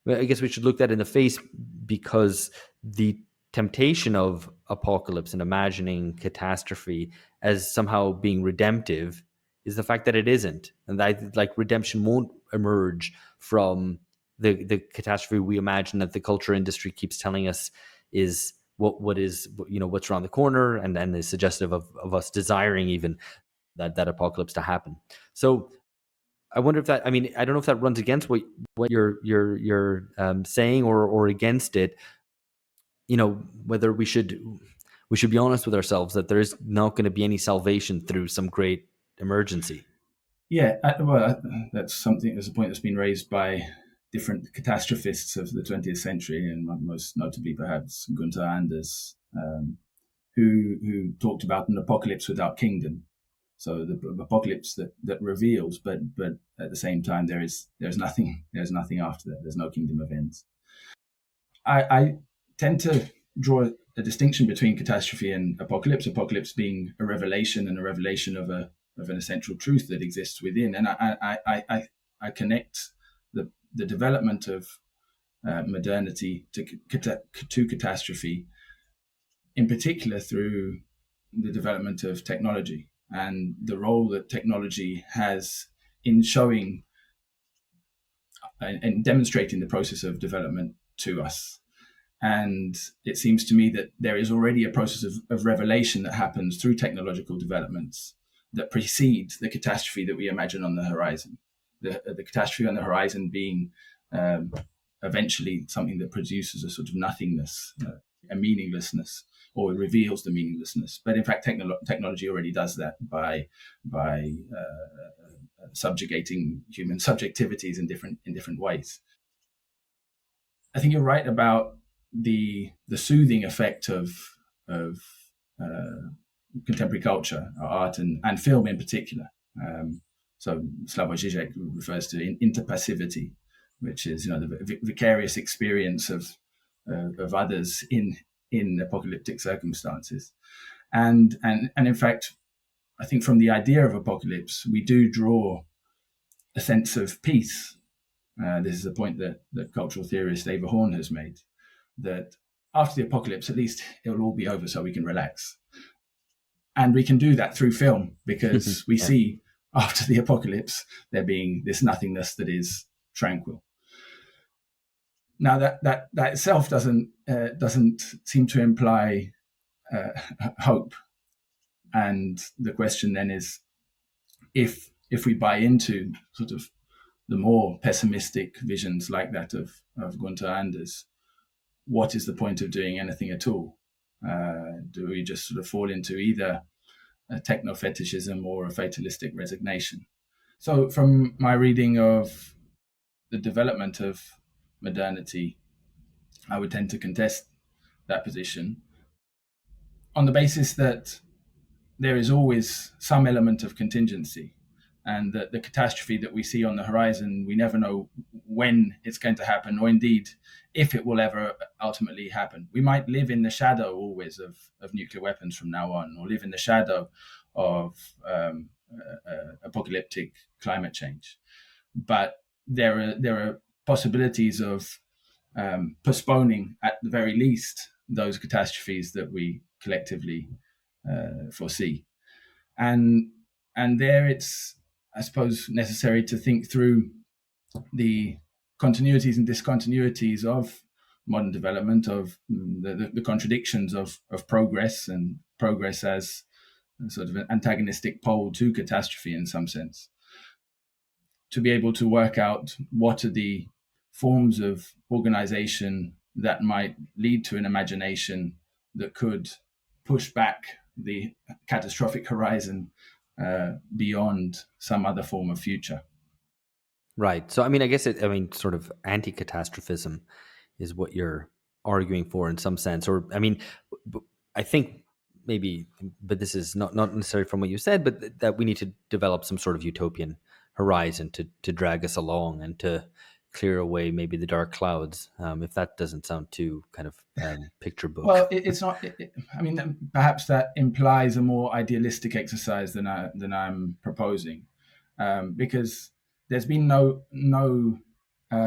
I guess we should look that in the face, because the temptation of apocalypse and imagining catastrophe as somehow being redemptive is the fact that it isn't, and that like redemption won't emerge from the catastrophe we imagine that the culture industry keeps telling us is what is, what's around the corner, and is suggestive of us desiring even that apocalypse to happen. So I wonder if that, I mean, I don't know if that runs against what you're saying, or against it. Whether we should be honest with ourselves that there is not going to be any salvation through some great emergency. Yeah, that's a point that's been raised by different catastrophists of the 20th century, and most notably perhaps Gunther Anders, who talked about an apocalypse without kingdom. So the apocalypse that reveals, but at the same time there's nothing after that. There's no kingdom of ends. I tend to draw a distinction between catastrophe and apocalypse. Apocalypse being a revelation, and a revelation of an essential truth that exists within, and I connect the development of modernity to catastrophe, in particular through the development of technology and the role that technology has in showing and demonstrating the process of development to us. And it seems to me that there is already a process of revelation that happens through technological developments that precedes the catastrophe that we imagine on the horizon. The catastrophe on the horizon being eventually something that produces a sort of nothingness, a meaninglessness, or reveals the meaninglessness. But in fact, technology already does that by subjugating human subjectivities in different ways. I think you're right about the soothing effect of contemporary culture, art and film in particular. So Slavoj Žižek refers to interpassivity, which is the vicarious experience of others in apocalyptic circumstances, and in fact, I think from the idea of apocalypse, we do draw a sense of peace. This is a point that cultural theorist Eva Horn has made, that after the apocalypse, at least it'll all be over so we can relax. And we can do that through film, because we see after the apocalypse there being this nothingness that is tranquil. Now that itself doesn't seem to imply hope. And the question then is, if we buy into sort of the more pessimistic visions like that of Gunther Anders, what is the point of doing anything at all? Do we just sort of fall into either a techno-fetishism or a fatalistic resignation? So from my reading of the development of modernity, I would tend to contest that position on the basis that there is always some element of contingency, and that the catastrophe that we see on the horizon, we never know when it's going to happen, or indeed if it will ever ultimately happen. We might live in the shadow always of nuclear weapons from now on, or live in the shadow of apocalyptic climate change. But there are possibilities of postponing, at the very least, those catastrophes that we collectively foresee. And there it's, I suppose, necessary to think through the continuities and discontinuities of modern development, of the contradictions of progress, and progress as a sort of an antagonistic pole to catastrophe in some sense, to be able to work out what are the forms of organization that might lead to an imagination that could push back the catastrophic horizon beyond some other form of future. Right. So, I mean, I guess sort of anti-catastrophism is what you're arguing for in some sense. Or, I mean, I think maybe, but this is not necessarily from what you said, but that we need to develop some sort of utopian horizon to drag us along and to clear away maybe the dark clouds. If that doesn't sound too kind of picture book. Well, it's not. I mean, perhaps that implies a more idealistic exercise than I'm proposing, because there's been no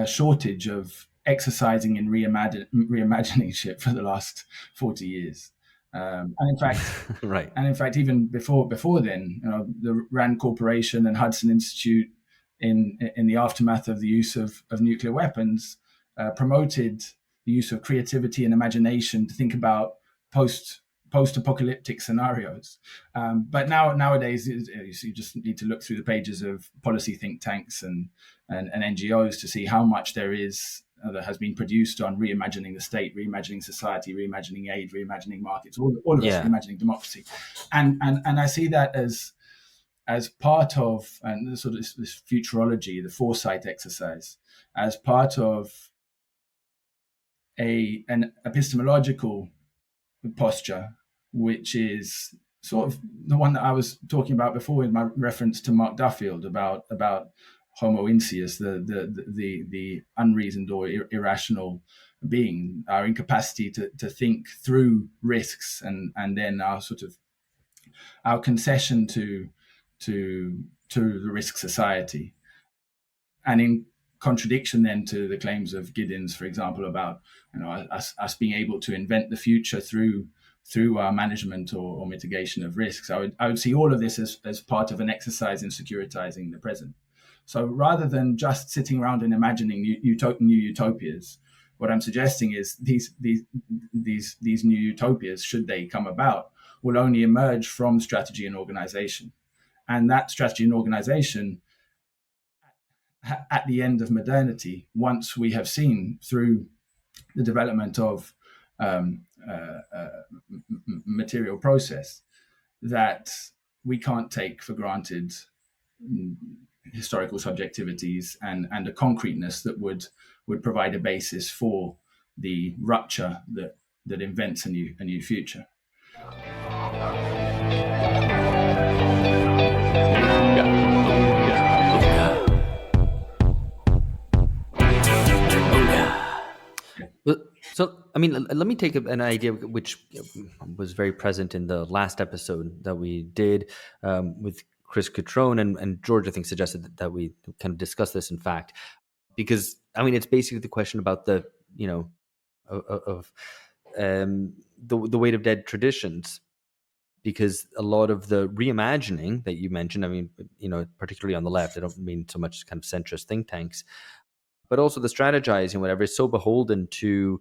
shortage of exercising in reimagining shit for the last 40 years. And in fact, right. And in fact, even before then, the Rand Corporation and Hudson Institute, in the aftermath of the use of nuclear weapons, promoted the use of creativity and imagination to think about post-apocalyptic scenarios. But nowadays, you just need to look through the pages of policy think tanks and NGOs to see how much there is that has been produced on reimagining the state, reimagining society, reimagining aid, reimagining markets, all of us reimagining democracy. And I see that as part of, and sort of this futurology, the foresight exercise, as part of an epistemological posture, which is sort of the one that I was talking about before with my reference to Mark Duffield about Homo insius, the unreasoned or irrational being, our incapacity to think through risks, and then our concession to the risk society, and in contradiction then to the claims of Giddens, for example, about us being able to invent the future through our management or mitigation of risks. I would see all of this as part of an exercise in securitizing the present. So rather than just sitting around and imagining new utopias, what I'm suggesting is these new utopias, should they come about, will only emerge from strategy and organization. And that strategy and organization, at the end of modernity, once we have seen through the development of material process that we can't take for granted historical subjectivities and a concreteness that would provide a basis for the rupture that invents a new future. So, I mean, let me take an idea which was very present in the last episode that we did with Chris Catrone, and George, I think, suggested that we kind of discuss this, in fact, because, I mean, it's basically the question about the weight of dead traditions, because a lot of the reimagining that you mentioned, I mean, particularly on the left, I don't mean so much kind of centrist think tanks, but also the strategizing, whatever, is so beholden to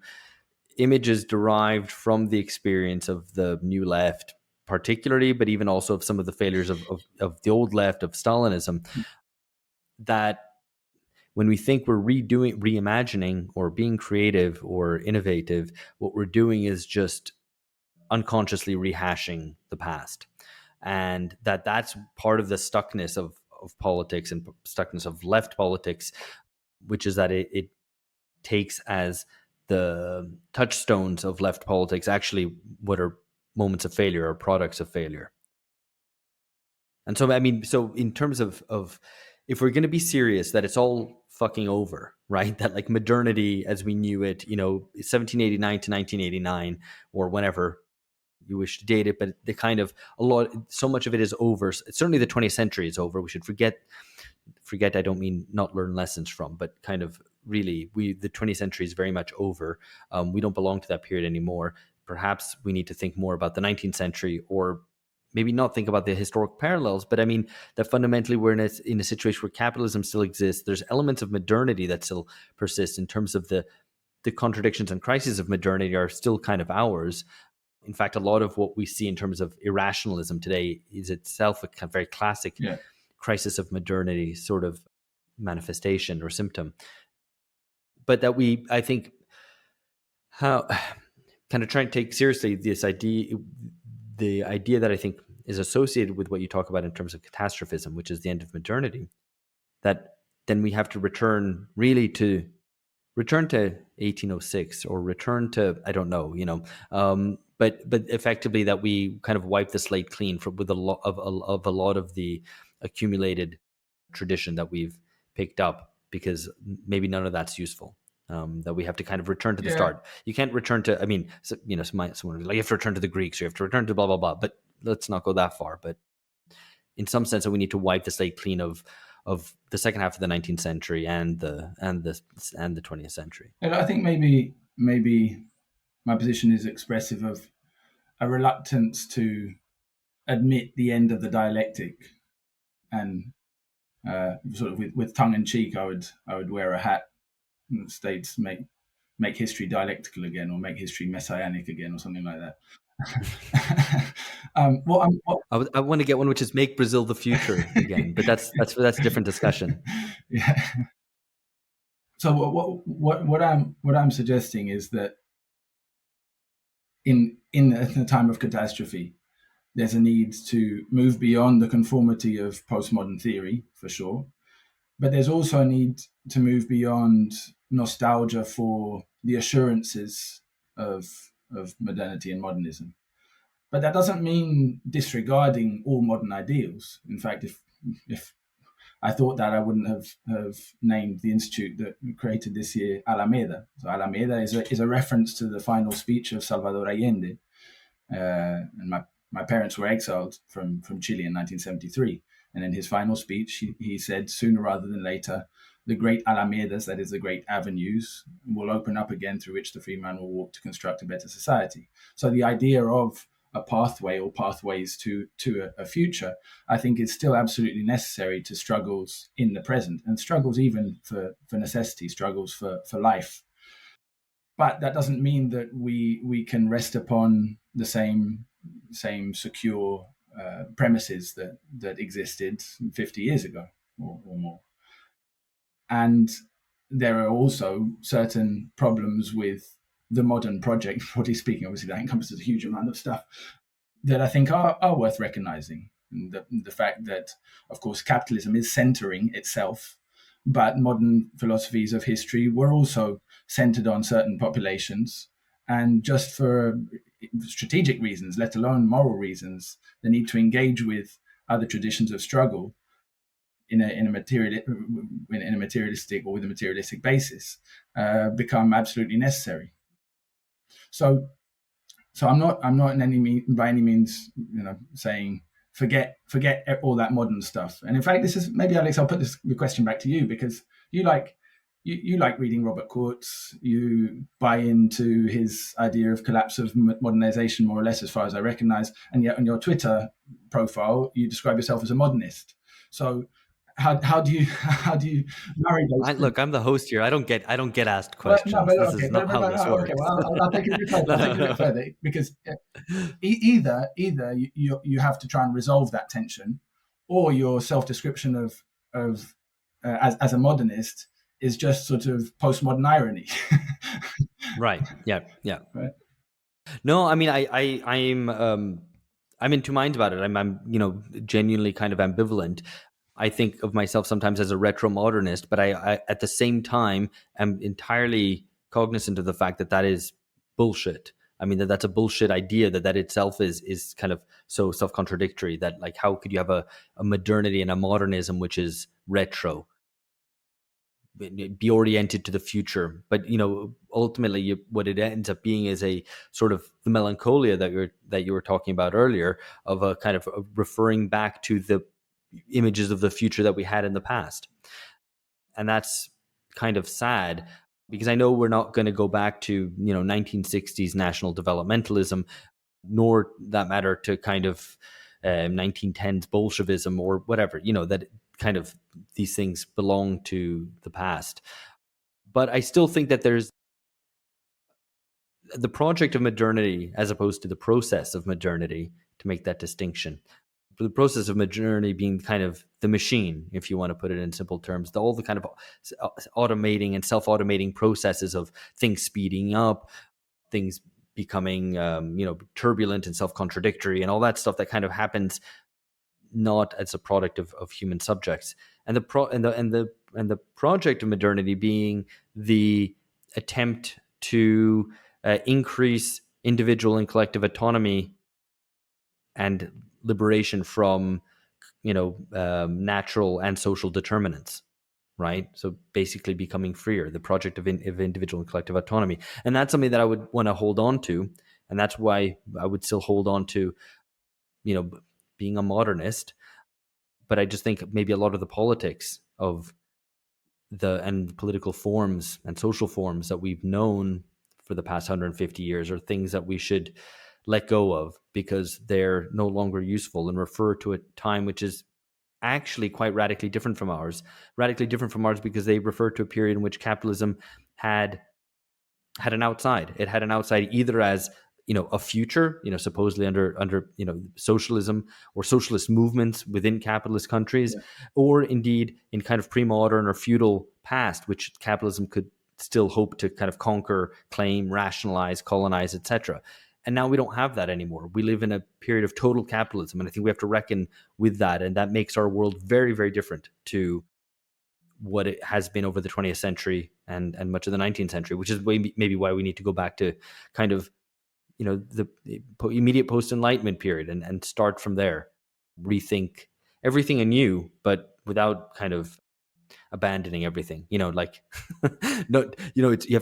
images derived from the experience of the new left, particularly, but even also of some of the failures of the old left, of Stalinism, that when we think we're reimagining or being creative or innovative, what we're doing is just unconsciously rehashing the past. And that's part of the stuckness of politics and stuckness of left politics, which is that it takes as the touchstones of left politics actually what are moments of failure or products of failure. And so, I mean, so in terms of if we're going to be serious that it's all fucking over, right? That like modernity as we knew it, 1789 to 1989 or whenever you wish to date it, but the kind of so much of it is over. Certainly the 20th century is over. We should forget, I don't mean not learn lessons from, but kind of really the 20th century is very much over. We don't belong to that period anymore. Perhaps we need to think more about the 19th century or maybe not think about the historic parallels, but I mean that fundamentally we're in a situation where capitalism still exists. There's elements of modernity that still persist in terms of the contradictions and crises of modernity are still kind of ours. In fact, a lot of what we see in terms of irrationalism today is itself a kind of very classic crisis of modernity sort of manifestation or symptom. But that we, I think, how kind of trying to take seriously this idea, the idea that I think is associated with what you talk about in terms of catastrophism, which is the end of modernity, that then we have to return to 1806 or return to, I don't know, but effectively that we kind of wipe the slate clean with a lot of the accumulated tradition that we've picked up, because maybe none of that's useful. That we have to kind of return to the start. You can't return to, I mean, someone like, you have to return to the Greeks, or you have to return to blah, blah, blah, but let's not go that far. But in some sense, we need to wipe the slate clean of the second half of the 19th century and the 20th century. And I think maybe my position is expressive of a reluctance to admit the end of the dialectic, and sort of with tongue in cheek, I would wear a hat that states make history dialectical again, or make history messianic again, or something like that. I want to get one which is make Brazil the future again, but that's a different discussion. Yeah. So what I'm suggesting is that in a time of catastrophe, there's a need to move beyond the conformity of postmodern theory, for sure, but there's also a need to move beyond nostalgia for the assurances of modernity and modernism. But that doesn't mean disregarding all modern ideals. In fact, if I thought that, I wouldn't have named the institute that created this year Alameda. So Alameda is a reference to the final speech of Salvador Allende. And my parents were exiled from Chile in 1973. And in his final speech, he said, sooner rather than later, the great Alamedas, that is the great avenues, will open up again through which the free man will walk to construct a better society. So the idea of a pathway or pathways to a future, I think is still absolutely necessary to struggles in the present, and struggles even for necessity, struggles for life. But that doesn't mean that we can rest upon the same secure premises that existed 50 years ago or more. And there are also certain problems with the modern project, broadly speaking. Obviously, that encompasses a huge amount of stuff that I think are worth recognizing. The fact that, of course, capitalism is centering itself, but modern philosophies of history were also centered on certain populations. And just for strategic reasons, let alone moral reasons, the need to engage with other traditions of struggle in a materialistic or with a materialistic basis become absolutely necessary. So I'm not by any means saying forget all that modern stuff. And in fact, this is maybe, Alex, I'll put the question back to you, because you like reading Robert Kurtz. You buy into his idea of collapse of modernization, more or less, as far as I recognize. And yet on your Twitter profile, you describe yourself as a modernist. So how do you marry those? Look, I'm the host here. I don't get asked questions. This is not how this works. Okay, well, I'll take it a bit further, because either you have to try and resolve that tension, or your self-description of as a modernist is just sort of postmodern irony. Right. Yeah. Right. No, I mean, I'm in two minds about it. I'm genuinely kind of ambivalent. I think of myself sometimes as a retro modernist, but I at the same time am entirely cognizant of the fact that is bullshit. I mean, that's a bullshit idea that itself is kind of so self-contradictory, that like, how could you have a modernity and a modernism which is retro, be oriented to the future? But ultimately what it ends up being is a sort of the melancholia that you were talking about earlier, of a kind of referring back to the images of the future that we had in the past. And that's kind of sad, because I know we're not going to go back to 1960s national developmentalism, nor that matter to kind of 1910s Bolshevism or whatever, that kind of these things belong to the past. But I still think that there's the project of modernity as opposed to the process of modernity, to make that distinction. The process of modernity being kind of the machine, if you want to put it in simple terms, all the kind of automating and self-automating processes of things speeding up, things becoming turbulent and self-contradictory, and all that stuff that kind of happens not as a product of human subjects. And the project of modernity being the attempt to increase individual and collective autonomy and liberation from natural and social determinants, right? So basically becoming freer, the project of individual and collective autonomy. And that's something that I would want to hold on to. And that's why I would still hold on to, being a modernist. But I just think maybe a lot of the politics of and political forms and social forms that we've known for the past 150 years are things that we should let go of, because they're no longer useful and refer to a time which is actually quite radically different from ours. Radically different from ours because they refer to a period in which capitalism had an outside. It had an outside either as a future, supposedly under socialism or socialist movements within capitalist countries, or indeed in kind of pre-modern or feudal past, which capitalism could still hope to kind of conquer, claim, rationalize, colonize, etc. And now we don't have that anymore. We live in a period of total capitalism, and I think we have to reckon with that. And that makes our world very, very different to what it has been over the 20th century and much of the 19th century, which is maybe why we need to go back to kind of the immediate post-Enlightenment period and start from there, rethink everything anew, but without kind of abandoning everything. You have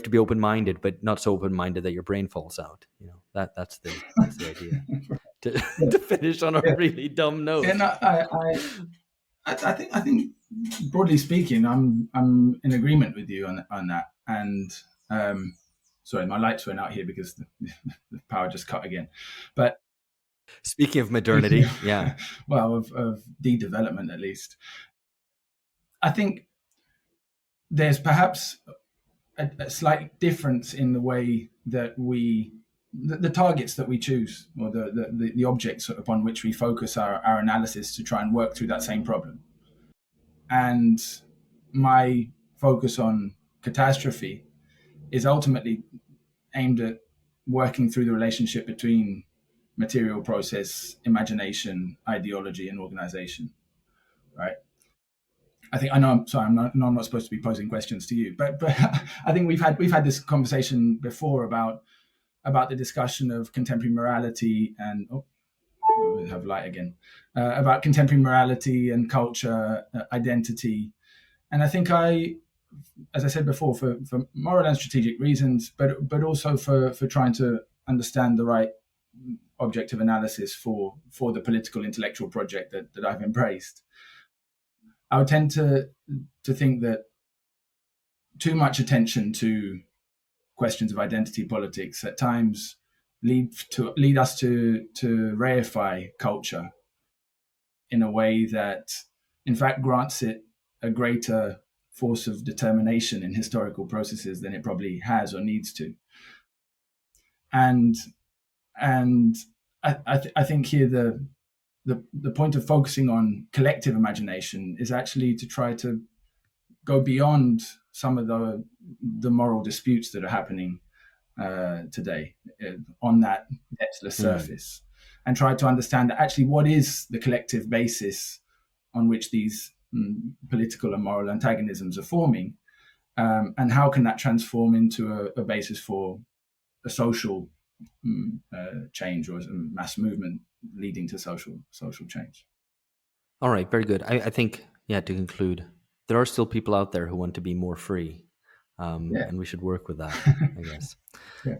to be open-minded, but not so open-minded that your brain falls out. That's the idea. To finish on a really dumb note. And I think broadly speaking, I'm in agreement with you on that. And sorry, my lights went out here because the power just cut again. But speaking of modernity, yeah, well, of de-development at least, I think there's perhaps a slight difference in the way that the targets that we choose, or the objects upon which we focus our analysis to try and work through that same problem. And my focus on catastrophe is ultimately aimed at working through the relationship between material process, imagination, ideology, and organization, right? I'm not supposed to be posing questions to you, but I think we've had this conversation before about the discussion of contemporary morality and we have light again, about contemporary morality and culture, identity. And I think as I said before, for moral and strategic reasons, but also for trying to understand the right object of analysis for the political intellectual project that I've embraced, I would tend to think that too much attention to questions of identity politics at times lead us to reify culture in a way that, in fact, grants it a greater force of determination in historical processes than it probably has or needs to. And I think here the point of focusing on collective imagination is actually to try to go beyond some of the moral disputes that are happening today on that depthless surface, and try to understand actually what is the collective basis on which these political and moral antagonisms are forming, and how can that transform into a basis for a social change or a mass movement leading to social change. All right, very good. I think, to conclude, there are still people out there who want to be more free, and we should work with that, I guess. Yeah.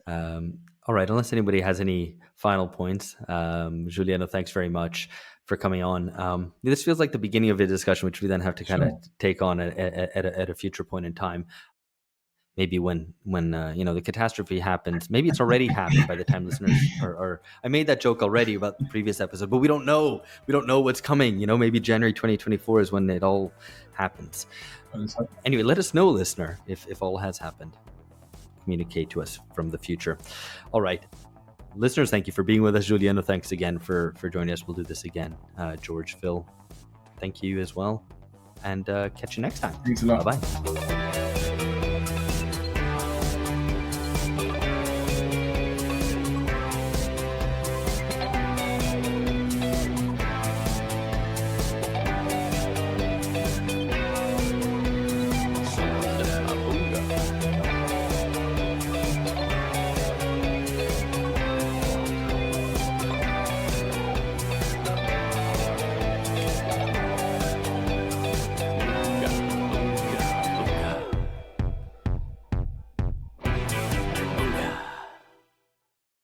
All right, unless anybody has any final points, Juliano, thanks very much for coming on. This feels like the beginning of a discussion, which we then have to kind of take on at a future point in time. maybe when the catastrophe happens, maybe it's already happened by the time listeners are. I made that joke already about the previous episode, but we don't know what's coming. Maybe January 2024 is when it all happens. Anyway, let us know, listener, if all has happened. Communicate to us from the future. All right, listeners, thank you for being with us. Juliano, thanks again for joining us. We'll do this again. George, Phil, thank you as well, and catch you next time. Thanks a lot. Bye-bye.